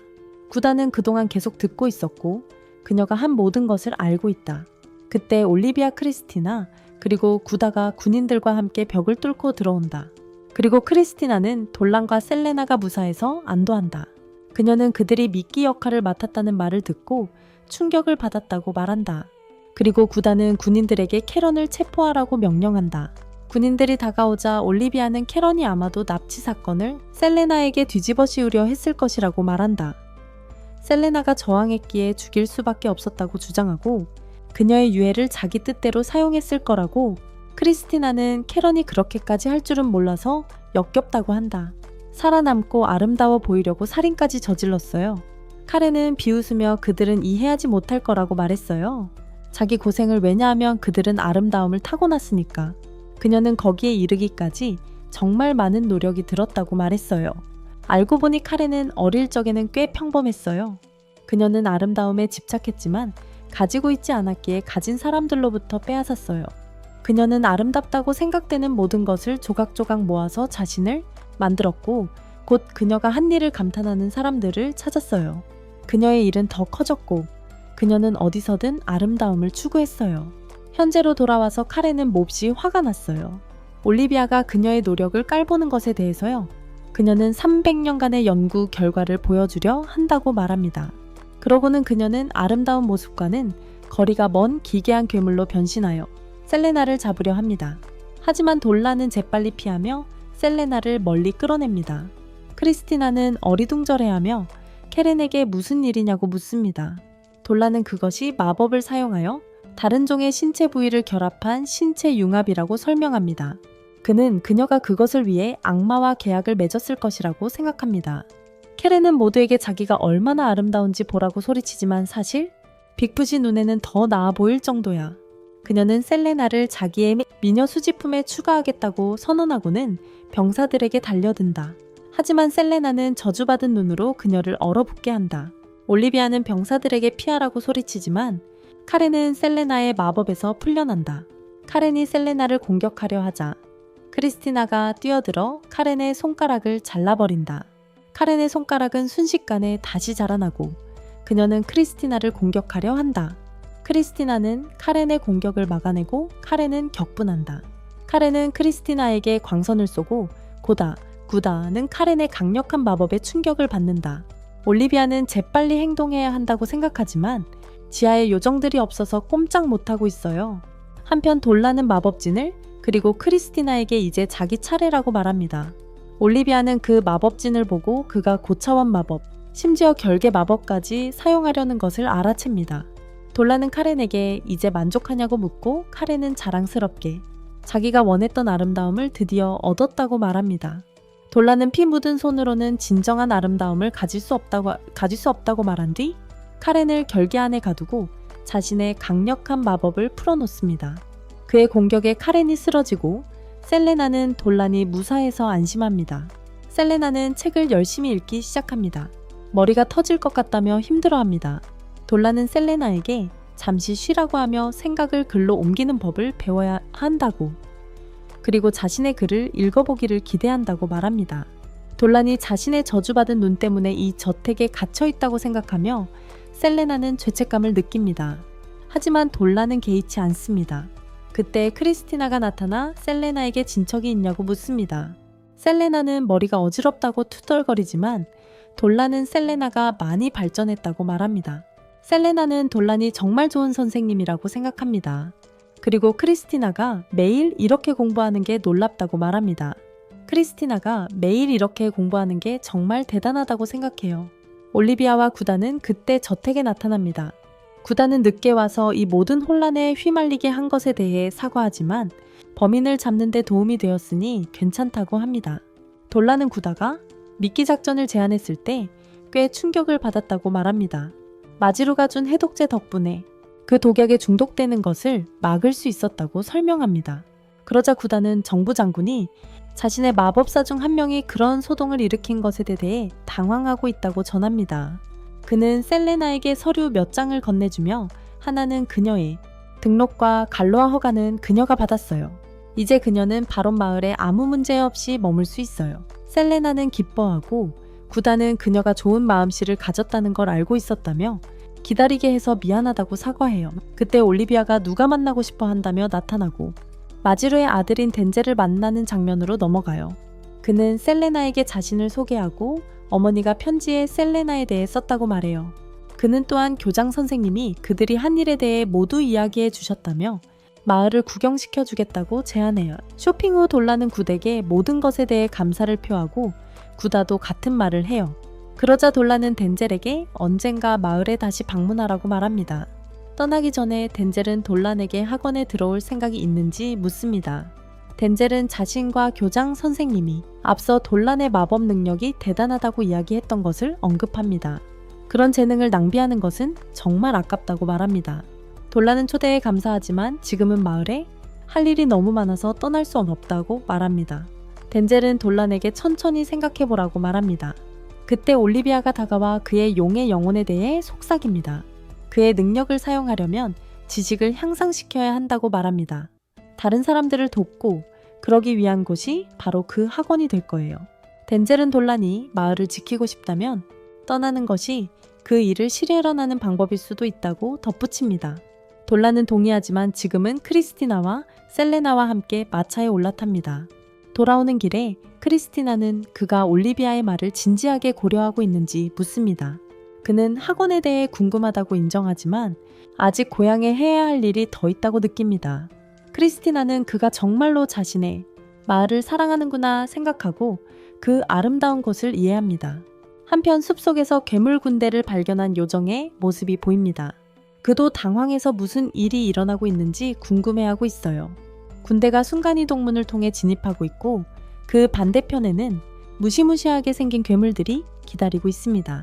구다는 그동안 계속 듣고 있었고 그녀가 한 모든 것을 알고 있다. 그때 올리비아 크리스티나 그리고 구다가 군인들과 함께 벽을 뚫고 들어온다. 그리고 크리스티나는 돌란과 셀레나가 무사해서 안도한다. 그녀는 그들이 미끼 역할을 맡았다는 말을 듣고 충격을 받았다고 말한다. 그리고 구다는 군인들에게 캐런을 체포하라고 명령한다. 군인들이 다가오자 올리비아는 캐런이 아마도 납치 사건을 셀레나에게 뒤집어 씌우려 했을 것이라고 말한다. 셀레나가 저항했기에 죽일 수밖에 없었다고 주장하고 그녀의 유해를 자기 뜻대로 사용했을 거라고 크리스티나는 캐런이 그렇게까지 할 줄은 몰라서 역겹다고 한다. 살아남고 아름다워 보이려고 살인까지 저질렀어요. 카렌은 비웃으며 그들은 이해하지 못할 거라고 말했어요. 자기 고생을 왜냐하면 그들은 아름다움을 타고났으니까. 그녀는 거기에 이르기까지 정말 많은 노력이 들었다고 말했어요. 알고 보니 카렌은 어릴 적에는 꽤 평범했어요. 그녀는 아름다움에 집착했지만 가지고 있지 않았기에 가진 사람들로부터 빼앗았어요. 그녀는 아름답다고 생각되는 모든 것을 조각조각 모아서 자신을 만들었고 곧 그녀가 한 일을 감탄하는 사람들을 찾았어요. 그녀의 일은 더 커졌고 그녀는 어디서든 아름다움을 추구했어요. 현재로 돌아와서 카렌은 몹시 화가 났어요. 올리비아가 그녀의 노력을 깔보는 것에 대해서요. 그녀는 300년간의 연구 결과를 보여주려 한다고 말합니다. 그러고는 그녀는 아름다운 모습과는 거리가 먼 기괴한 괴물로 변신하여 셀레나를 잡으려 합니다. 하지만 돌란은 재빨리 피하며 셀레나를 멀리 끌어냅니다. 크리스티나는 어리둥절해하며 캐렌에게 무슨 일이냐고 묻습니다. 돌라는 그것이 마법을 사용하여 다른 종의 신체 부위를 결합한 신체 융합이라고 설명합니다. 그는 그녀가 그것을 위해 악마와 계약을 맺었을 것이라고 생각합니다. 캐렌은 모두에게 자기가 얼마나 아름다운지 보라고 소리치지만 사실 빅풋이 눈에는 더 나아 보일 정도야. 그녀는 셀레나를 자기의 미녀 수집품에 추가하겠다고 선언하고는 병사들에게 달려든다. 하지만 셀레나는 저주받은 눈으로 그녀를 얼어붙게 한다. 올리비아는 병사들에게 피하라고 소리치지만 카렌은 셀레나의 마법에서 풀려난다. 카렌이 셀레나를 공격하려 하자 크리스티나가 뛰어들어 카렌의 손가락을 잘라버린다. 카렌의 손가락은 순식간에 다시 자라나고 그녀는 크리스티나를 공격하려 한다. 크리스티나는 카렌의 공격을 막아내고 카렌은 격분한다. 카렌은 크리스티나에게 광선을 쏘고 고다, 구다는 카렌의 강력한 마법에 충격을 받는다. 올리비아는 재빨리 행동해야 한다고 생각하지만 지하에 요정들이 없어서 꼼짝 못하고 있어요. 한편 돌라는 마법진을 그리고 크리스티나에게 이제 자기 차례라고 말합니다. 올리비아는 그 마법진을 보고 그가 고차원 마법, 심지어 결계 마법까지 사용하려는 것을 알아챕니다. 돌라는 카렌에게 이제 만족하냐고 묻고 카렌은 자랑스럽게 자기가 원했던 아름다움을 드디어 얻었다고 말합니다. 돌라는 피 묻은 손으로는 진정한 아름다움을 가질 수 없다고 말한 뒤 카렌을 결계 안에 가두고 자신의 강력한 마법을 풀어놓습니다. 그의 공격에 카렌이 쓰러지고 셀레나는 돌란이 무사해서 안심합니다. 셀레나는 책을 열심히 읽기 시작합니다. 머리가 터질 것 같다며 힘들어합니다. 돌란은 셀레나에게 잠시 쉬라고 하며 생각을 글로 옮기는 법을 배워야 한다고, 그리고 자신의 글을 읽어보기를 기대한다고 말합니다. 돌란이 자신의 저주받은 눈 때문에 이 저택에 갇혀있다고 생각하며 셀레나는 죄책감을 느낍니다. 하지만 돌란은 개의치 않습니다. 그때 크리스티나가 나타나 셀레나에게 진척이 있냐고 묻습니다. 셀레나는 머리가 어지럽다고 투덜거리지만 돌란은 셀레나가 많이 발전했다고 말합니다. 셀레나는 돌란이 정말 좋은 선생님이라고 생각합니다. 그리고 크리스티나가 매일 이렇게 공부하는 게 놀랍다고 말합니다. 크리스티나가 매일 이렇게 공부하는 게 정말 대단하다고 생각해요. 올리비아와 구다는 그때 저택에 나타납니다. 구다는 늦게 와서 이 모든 혼란에 휘말리게 한 것에 대해 사과하지만 범인을 잡는 데 도움이 되었으니 괜찮다고 합니다. 돌라는 구다가 미끼 작전을 제안했을 때 꽤 충격을 받았다고 말합니다. 마지루가 준 해독제 덕분에 그 독약에 중독되는 것을 막을 수 있었다고 설명합니다. 그러자 구다는 정부 장군이 자신의 마법사 중 한 명이 그런 소동을 일으킨 것에 대해 당황하고 있다고 전합니다. 그는 셀레나에게 서류 몇 장을 건네주며 하나는 그녀의 등록과 갈로아 허가는 그녀가 받았어요. 이제 그녀는 바론 마을에 아무 문제 없이 머물 수 있어요. 셀레나는 기뻐하고 구다는 그녀가 좋은 마음씨를 가졌다는 걸 알고 있었다며 기다리게 해서 미안하다고 사과해요. 그때 올리비아가 누가 만나고 싶어 한다며 나타나고 마지루의 아들인 덴젤을 만나는 장면으로 넘어가요. 그는 셀레나에게 자신을 소개하고 어머니가 편지에 셀레나에 대해 썼다고 말해요. 그는 또한 교장 선생님이 그들이 한 일에 대해 모두 이야기해 주셨다며 마을을 구경시켜 주겠다고 제안해요. 쇼핑 후 돌라는 구닥에 모든 것에 대해 감사를 표하고 구다도 같은 말을 해요. 그러자 돌라는 덴젤에게 언젠가 마을에 다시 방문하라고 말합니다. 떠나기 전에 덴젤은 돌란에게 학원에 들어올 생각이 있는지 묻습니다. 덴젤은 자신과 교장 선생님이 앞서 돌란의 마법 능력이 대단하다고 이야기했던 것을 언급합니다. 그런 재능을 낭비하는 것은 정말 아깝다고 말합니다. 돌란은 초대에 감사하지만 지금은 마을에 할 일이 너무 많아서 떠날 수 없다고 말합니다. 덴젤은 돌란에게 천천히 생각해보라고 말합니다. 그때 올리비아가 다가와 그의 용의 영혼에 대해 속삭입니다. 그의 능력을 사용하려면 지식을 향상시켜야 한다고 말합니다. 다른 사람들을 돕고 그러기 위한 곳이 바로 그 학원이 될 거예요. 덴젤은 돌란이 마을을 지키고 싶다면 떠나는 것이 그 일을 실현하는 방법일 수도 있다고 덧붙입니다. 돌란은 동의하지만 지금은 크리스티나와 셀레나와 함께 마차에 올라탑니다. 돌아오는 길에 크리스티나는 그가 올리비아의 말을 진지하게 고려하고 있는지 묻습니다. 그는 학원에 대해 궁금하다고 인정하지만 아직 고향에 해야 할 일이 더 있다고 느낍니다. 크리스티나는 그가 정말로 자신의 마을을 사랑하는구나 생각하고 그 아름다운 곳을 이해합니다. 한편 숲속에서 괴물 군대를 발견한 요정의 모습이 보입니다. 그도 당황해서 무슨 일이 일어나고 있는지 궁금해하고 있어요. 군대가 순간이동문을 통해 진입하고 있고 그 반대편에는 무시무시하게 생긴 괴물들이 기다리고 있습니다.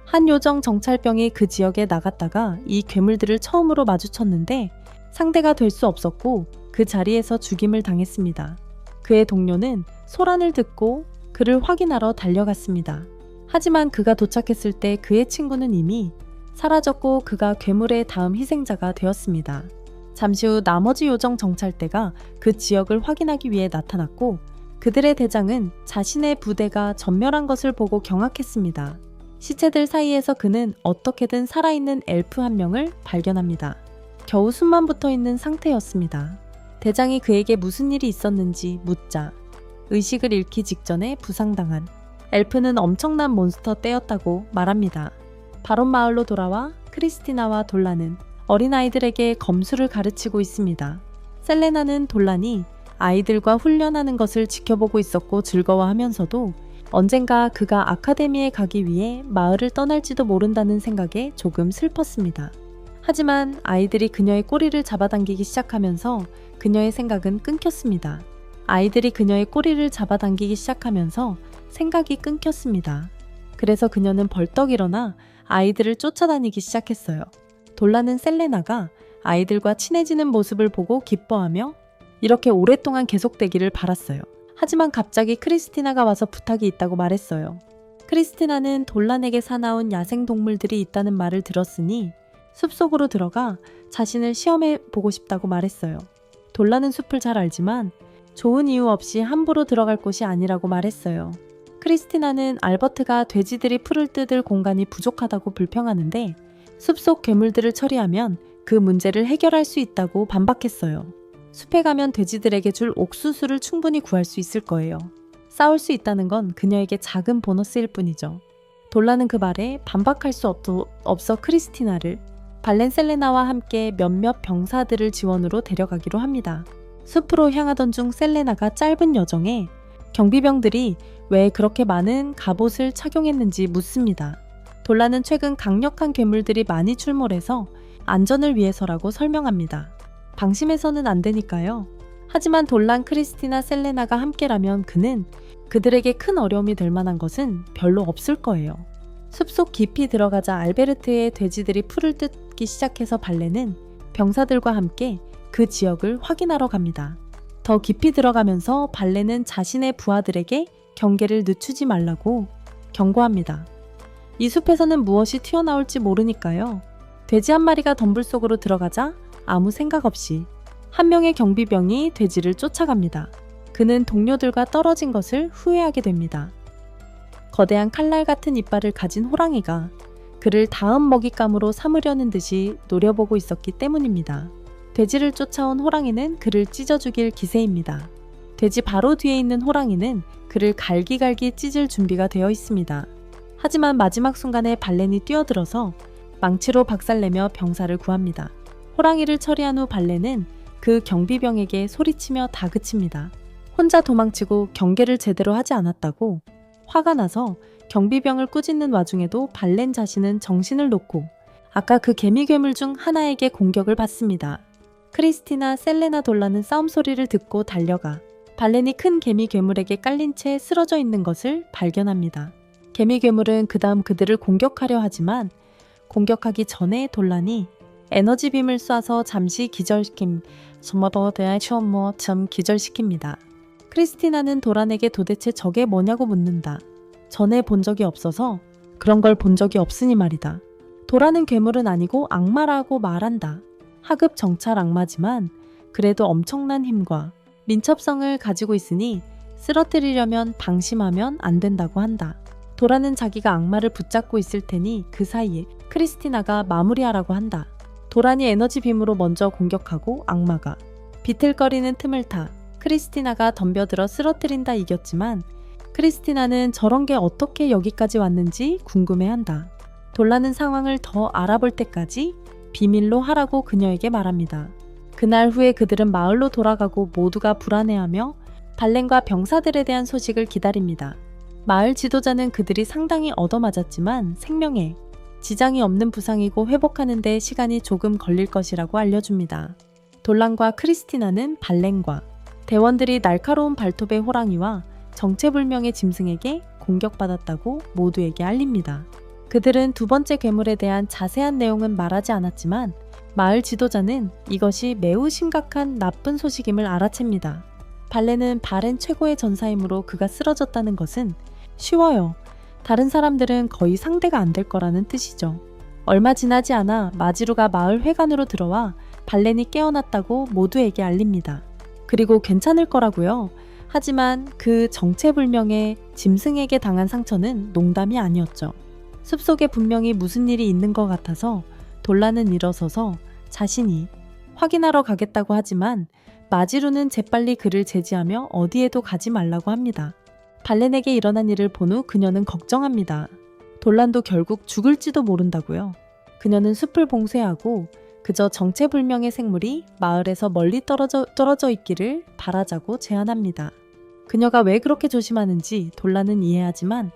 한 요정 정찰병이 그 지역에 나갔다가 이 괴물들을 처음으로 마주쳤는데 상대가 될 수 없었고 그 자리에서 죽임을 당했습니다. 그의 동료는 소란을 듣고 그를 확인하러 달려갔습니다. 하지만 그가 도착했을 때 그의 친구는 이미 사라졌고 그가 괴물의 다음 희생자가 되었습니다. 잠시 후 나머지 요정 정찰대가 그 지역을 확인하기 위해 나타났고 그들의 대장은 자신의 부대가 전멸한 것을 보고 경악했습니다. 시체들 사이에서 그는 어떻게든 살아있는 엘프 한 명을 발견합니다. 겨우 숨만 붙어 있는 상태였습니다. 대장이 그에게 무슨 일이 있었는지 묻자 의식을 잃기 직전에 부상당한 엘프는 엄청난 몬스터 떼였다고 말합니다. 바론 마을로 돌아와 크리스티나와 돌란은 어린아이들에게 검술을 가르치고 있습니다. 셀레나는 돌란이 아이들과 훈련하는 것을 지켜보고 있었고 즐거워하면서도 언젠가 그가 아카데미에 가기 위해 마을을 떠날지도 모른다는 생각에 조금 슬펐습니다. 하지만 아이들이 그녀의 꼬리를 잡아당기기 시작하면서 그녀의 생각은 끊겼습니다. 아이들이 그녀의 꼬리를 잡아당기기 시작하면서 생각이 끊겼습니다. 그래서 그녀는 벌떡 일어나 아이들을 쫓아다니기 시작했어요. 돌란은 셀레나가 아이들과 친해지는 모습을 보고 기뻐하며 이렇게 오랫동안 계속되기를 바랐어요. 하지만 갑자기 크리스티나가 와서 부탁이 있다고 말했어요. 크리스티나는 돌란에게 사나운 야생동물들이 있다는 말을 들었으니 숲속으로 들어가 자신을 시험해 보고 싶다고 말했어요. 돌란은 숲을 잘 알지만 좋은 이유 없이 함부로 들어갈 곳이 아니라고 말했어요. 크리스티나는 알버트가 돼지들이 풀을 뜯을 공간이 부족하다고 불평하는데 숲속 괴물들을 처리하면 그 문제를 해결할 수 있다고 반박했어요. 숲에 가면 돼지들에게 줄 옥수수를 충분히 구할 수 있을 거예요. 싸울 수 있다는 건 그녀에게 작은 보너스일 뿐이죠. 돌란은 그 말에 반박할 수 없어 크리스티나를 발렌셀레나와 함께 몇몇 병사들을 지원으로 데려가기로 합니다. 숲으로 향하던 중 셀레나가 짧은 여정에 경비병들이 왜 그렇게 많은 갑옷을 착용했는지 묻습니다. 돌란은 최근 강력한 괴물들이 많이 출몰해서 안전을 위해서라고 설명합니다. 방심해서는 안 되니까요. 하지만 돌란, 크리스티나, 셀레나가 함께라면 그는 그들에게 큰 어려움이 될 만한 것은 별로 없을 거예요. 숲속 깊이 들어가자 알베르트의 돼지들이 풀을 뜯기 시작해서 발레는 병사들과 함께 그 지역을 확인하러 갑니다. 더 깊이 들어가면서 발레는 자신의 부하들에게 경계를 늦추지 말라고 경고합니다. 이 숲에서는 무엇이 튀어나올지 모르니까요. 돼지 한 마리가 덤불 속으로 들어가자 아무 생각 없이 한 명의 경비병이 돼지를 쫓아갑니다. 그는 동료들과 떨어진 것을 후회하게 됩니다. 거대한 칼날 같은 이빨을 가진 호랑이가 그를 다음 먹잇감으로 삼으려는 듯이 노려보고 있었기 때문입니다. 돼지를 쫓아온 호랑이는 그를 찢어 죽일 기세입니다. 돼지 바로 뒤에 있는 호랑이는 그를 갈기갈기 찢을 준비가 되어 있습니다. 하지만 마지막 순간에 발렌이 뛰어들어서 망치로 박살내며 병사를 구합니다. 호랑이를 처리한 후 발렌은 그 경비병에게 소리치며 다그칩니다. 혼자 도망치고 경계를 제대로 하지 않았다고 화가 나서 경비병을 꾸짖는 와중에도 발렌 자신은 정신을 놓고 아까 그 개미 괴물 중 하나에게 공격을 받습니다. 크리스티나, 셀레나, 돌라는 싸움 소리를 듣고 달려가 발렌이 큰 개미 괴물에게 깔린 채 쓰러져 있는 것을 발견합니다. 개미 괴물은 그 다음 그들을 공격하려 하지만 공격하기 전에 돌란이 에너지 빔을 쏴서 잠시 기절시킵니다. 크리스티나는 돌란에게 도대체 저게 뭐냐고 묻는다. 전에 본 적이 없어서 그런 걸 본 적이 없으니 말이다. 돌란은 괴물은 아니고 악마라고 말한다. 하급 정찰 악마지만 그래도 엄청난 힘과 민첩성을 가지고 있으니 쓰러뜨리려면 방심하면 안 된다고 한다. 돌란은 자기가 악마를 붙잡고 있을 테니 그 사이에 크리스티나가 마무리하라고 한다. 돌란이 에너지 빔으로 먼저 공격하고 악마가 비틀거리는 틈을 타 크리스티나가 덤벼들어 쓰러뜨린다 이겼지만 크리스티나는 저런 게 어떻게 여기까지 왔는지 궁금해한다. 돌란은 상황을 더 알아볼 때까지 비밀로 하라고 그녀에게 말합니다. 그날 후에 그들은 마을로 돌아가고 모두가 불안해하며 발렌과 병사들에 대한 소식을 기다립니다. 마을 지도자는 그들이 상당히 얻어맞았지만 생명에 지장이 없는 부상이고 회복하는 데 시간이 조금 걸릴 것이라고 알려줍니다. 돌란과 크리스티나는 발렌과 대원들이 날카로운 발톱의 호랑이와 정체불명의 짐승에게 공격받았다고 모두에게 알립니다. 그들은 두 번째 괴물에 대한 자세한 내용은 말하지 않았지만 마을 지도자는 이것이 매우 심각한 나쁜 소식임을 알아챕니다. 발렌은 바렌 최고의 전사이므로 그가 쓰러졌다는 것은 쉬워요. 다른 사람들은 거의 상대가 안 될 거라는 뜻이죠. 얼마 지나지 않아 마지루가 마을 회관으로 들어와 발렌이 깨어났다고 모두에게 알립니다. 그리고 괜찮을 거라고요. 하지만 그 정체불명의 짐승에게 당한 상처는 농담이 아니었죠. 숲속에 분명히 무슨 일이 있는 것 같아서 돌란은 일어서서 자신이 확인하러 가겠다고 하지만 마지루는 재빨리 그를 제지하며 어디에도 가지 말라고 합니다. 발렌에게 일어난 일을 본 후 그녀는 걱정합니다. 돌란도 결국 죽을지도 모른다고요. 그녀는 숲을 봉쇄하고 그저 정체불명의 생물이 마을에서 멀리 떨어져 있기를 바라자고 제안합니다. 그녀가 왜 그렇게 조심하는지 돌란은 이해하지만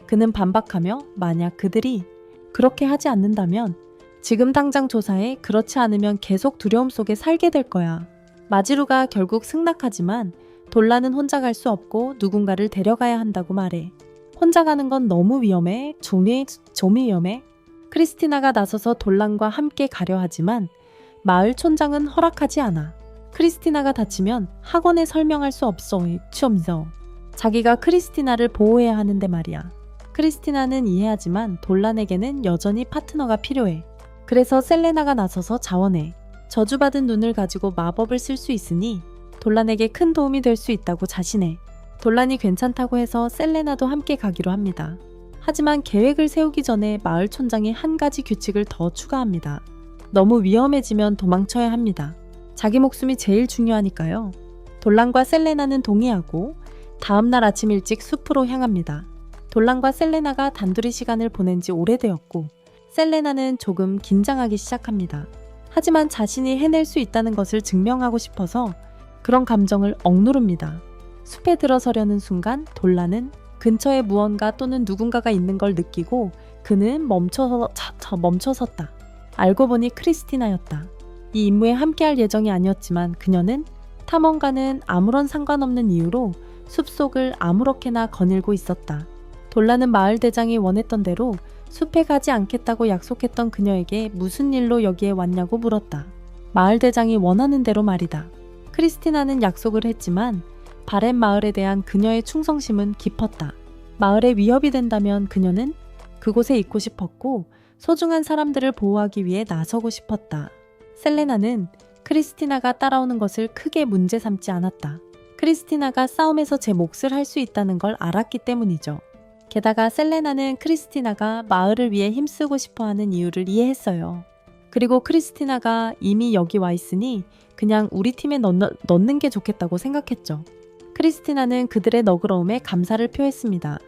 그는 반박하며 만약 그들이 그렇게 하지 않는다면 지금 당장 조사해 그렇지 않으면 계속 두려움 속에 살게 될 거야. 마지루가 결국 승낙하지만 돌란은 혼자 갈 수 없고 누군가를 데려가야 한다고 말해. 혼자 가는 건 너무 위험해. 좀이 위험해. 크리스티나가 나서서 돌란과 함께 가려 하지만 마을 촌장은 허락하지 않아. 크리스티나가 다치면 학원에 설명할 수 없어. 취엄서. 자기가 크리스티나를 보호해야 하는데 말이야. 크리스티나는 이해하지만 돌란에게는 여전히 파트너가 필요해. 그래서 셀레나가 나서서 자원해. 저주받은 눈을 가지고 마법을 쓸 수 있으니 돌란에게 큰 도움이 될 수 있다고 자신해. 돌란이 괜찮다고 해서 셀레나도 함께 가기로 합니다. 하지만 계획을 세우기 전에 마을 촌장이 한 가지 규칙을 더 추가합니다. 너무 위험해지면 도망쳐야 합니다. 자기 목숨이 제일 중요하니까요. 돌란과 셀레나는 동의하고 다음날 아침 일찍 숲으로 향합니다. 돌란과 셀레나가 단둘이 시간을 보낸 지 오래되었고 셀레나는 조금 긴장하기 시작합니다. 하지만 자신이 해낼 수 있다는 것을 증명하고 싶어서 그런 감정을 억누릅니다. 숲에 들어서려는 순간 돌란은 근처에 무언가 또는 누군가가 있는 걸 느끼고 그는 멈춰섰다. 알고 보니 크리스티나였다. 이 임무에 함께할 예정이 아니었지만 그녀는 탐험가는 아무런 상관없는 이유로 숲속을 아무렇게나 거닐고 있었다. 돌란은 마을 대장이 원했던 대로 숲에 가지 않겠다고 약속했던 그녀에게 무슨 일로 여기에 왔냐고 물었다. 마을 대장이 원하는 대로 말이다. 크리스티나는 약속을 했지만 바렌 마을에 대한 그녀의 충성심은 깊었다. 마을에 위협이 된다면 그녀는 그곳에 있고 싶었고 소중한 사람들을 보호하기 위해 나서고 싶었다. 셀레나는 크리스티나가 따라오는 것을 크게 문제 삼지 않았다. 크리스티나가 싸움에서 제 몫을 할 수 있다는 걸 알았기 때문이죠. 게다가 셀레나는 크리스티나가 마을을 위해 힘쓰고 싶어하는 이유를 이해했어요. 그리고 크리스티나가 이미 여기 와 있으니 그냥 우리 팀에 넣는 게 좋겠다고 생각했죠. 크리스티나는 그들의 너그러움에 감사를 표했습니다.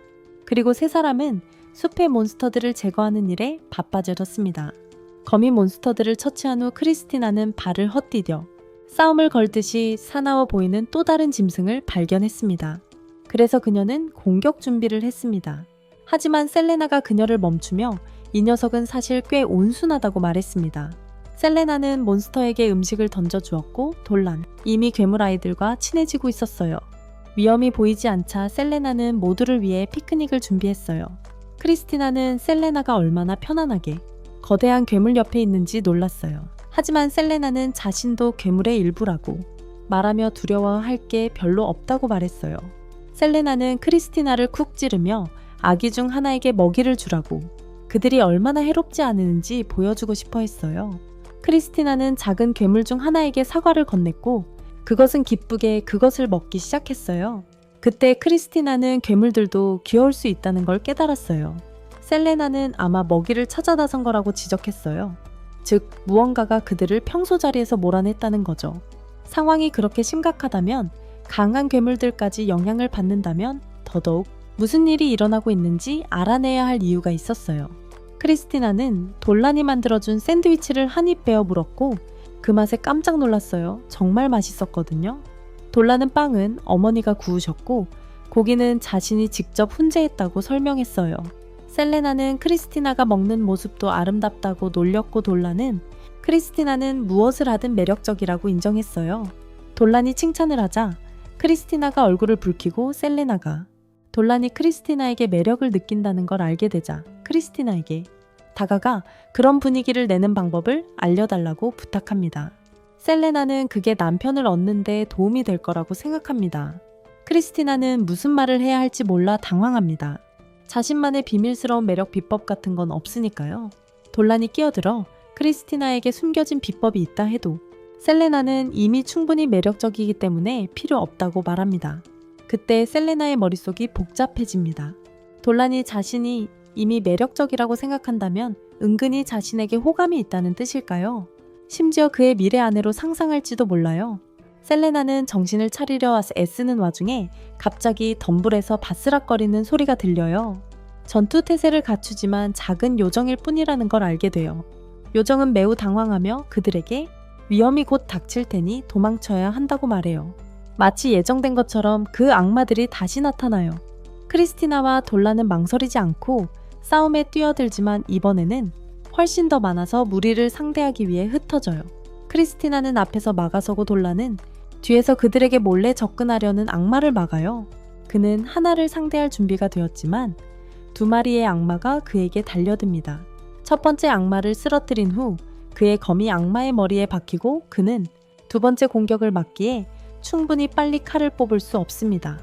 그리고 세 사람은 숲의 몬스터들을 제거하는 일에 바빠졌습니다. 거미 몬스터들을 처치한 후 크리스티나는 발을 헛디뎌 싸움을 걸듯이 사나워 보이는 또 다른 짐승을 발견했습니다. 그래서 그녀는 공격 준비를 했습니다. 하지만 셀레나가 그녀를 멈추며 이 녀석은 사실 꽤 온순하다고 말했습니다. 셀레나는 몬스터에게 음식을 던져주었고 돌란, 이미 괴물 아이들과 친해지고 있었어요. 위험이 보이지 않자 셀레나는 모두를 위해 피크닉을 준비했어요. 크리스티나는 셀레나가 얼마나 편안하게 거대한 괴물 옆에 있는지 놀랐어요. 하지만 셀레나는 자신도 괴물의 일부라고 말하며 두려워할 게 별로 없다고 말했어요. 셀레나는 크리스티나를 쿡 찌르며 아기 중 하나에게 먹이를 주라고 그들이 얼마나 해롭지 않은지 보여주고 싶어 했어요. 크리스티나는 작은 괴물 중 하나에게 사과를 건넸고 그것은 기쁘게 그것을 먹기 시작했어요. 그때 크리스티나는 괴물들도 귀여울 수 있다는 걸 깨달았어요. 셀레나는 아마 먹이를 찾아 나선 거라고 지적했어요. 즉 무언가가 그들을 평소 자리에서 몰아냈다는 거죠. 상황이 그렇게 심각하다면 강한 괴물들까지 영향을 받는다면 더더욱 무슨 일이 일어나고 있는지 알아내야 할 이유가 있었어요. 크리스티나는 돌란이 만들어준 샌드위치를 한 입 베어 물었고 그 맛에 깜짝 놀랐어요. 정말 맛있었거든요. 돌란은 빵은 어머니가 구우셨고 고기는 자신이 직접 훈제했다고 설명했어요. 셀레나는 크리스티나가 먹는 모습도 아름답다고 놀렸고 돌란은 크리스티나는 무엇을 하든 매력적이라고 인정했어요. 돌란이 칭찬을 하자 크리스티나가 얼굴을 붉히고 셀레나가 돌란이 크리스티나에게 매력을 느낀다는 걸 알게 되자 크리스티나에게 다가가 그런 분위기를 내는 방법을 알려달라고 부탁합니다. 셀레나는 그게 남편을 얻는 데 도움이 될 거라고 생각합니다. 크리스티나는 무슨 말을 해야 할지 몰라 당황합니다. 자신만의 비밀스러운 매력 비법 같은 건 없으니까요. 돌란이 끼어들어 크리스티나에게 숨겨진 비법이 있다 해도 셀레나는 이미 충분히 매력적이기 때문에 필요 없다고 말합니다. 그때 셀레나의 머릿속이 복잡해집니다. 돌란이 자신이 이미 매력적이라고 생각한다면 은근히 자신에게 호감이 있다는 뜻일까요? 심지어 그의 미래 아내로 상상할지도 몰라요. 셀레나는 정신을 차리려 애쓰는 와중에 갑자기 덤불에서 바스락거리는 소리가 들려요. 전투태세를 갖추지만 작은 요정일 뿐이라는 걸 알게 돼요. 요정은 매우 당황하며 그들에게 위험이 곧 닥칠 테니 도망쳐야 한다고 말해요. 마치 예정된 것처럼 그 악마들이 다시 나타나요. 크리스티나와 돌란은 망설이지 않고 싸움에 뛰어들지만 이번에는 훨씬 더 많아서 무리를 상대하기 위해 흩어져요. 크리스티나는 앞에서 막아서고 돌란은 뒤에서 그들에게 몰래 접근하려는 악마를 막아요. 그는 하나를 상대할 준비가 되었지만 두 마리의 악마가 그에게 달려듭니다. 첫 번째 악마를 쓰러뜨린 후 그의 검이 악마의 머리에 박히고 그는 두 번째 공격을 막기에 충분히 빨리 칼을 뽑을 수 없습니다.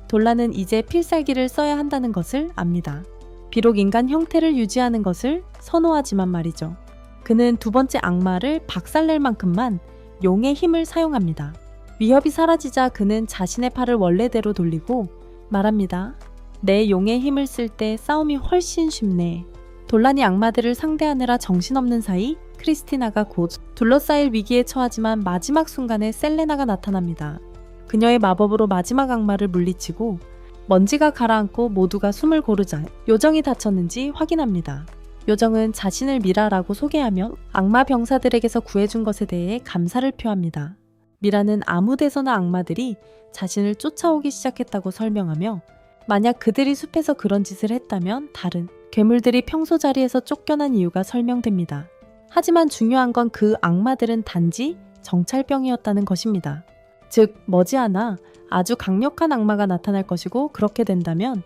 돌란은 이제 필살기를 써야 한다는 것을 압니다. 비록 인간 형태를 유지하는 것을 선호하지만 말이죠. 그는 두 번째 악마를 박살낼 만큼만 용의 힘을 사용합니다. 위협이 사라지자 그는 자신의 팔을 원래대로 돌리고 말합니다. 내 용의 힘을 쓸 때 싸움이 훨씬 쉽네. 돌란이 악마들을 상대하느라 정신없는 사이 크리스티나가 곧 둘러싸일 위기에 처하지만 마지막 순간에 셀레나가 나타납니다. 그녀의 마법으로 마지막 악마를 물리치고 먼지가 가라앉고 모두가 숨을 고르자 요정이 다쳤는지 확인합니다. 요정은 자신을 미라라고 소개하며 악마 병사들에게서 구해준 것에 대해 감사를 표합니다. 미라는 아무 데서나 악마들이 자신을 쫓아오기 시작했다고 설명하며 만약 그들이 숲에서 그런 짓을 했다면 다른 괴물들이 평소 자리에서 쫓겨난 이유가 설명됩니다. 하지만 중요한 건 그 악마들은 단지 정찰병이었다는 것입니다. 즉, 머지않아 아주 강력한 악마가 나타날 것이고 그렇게 된다면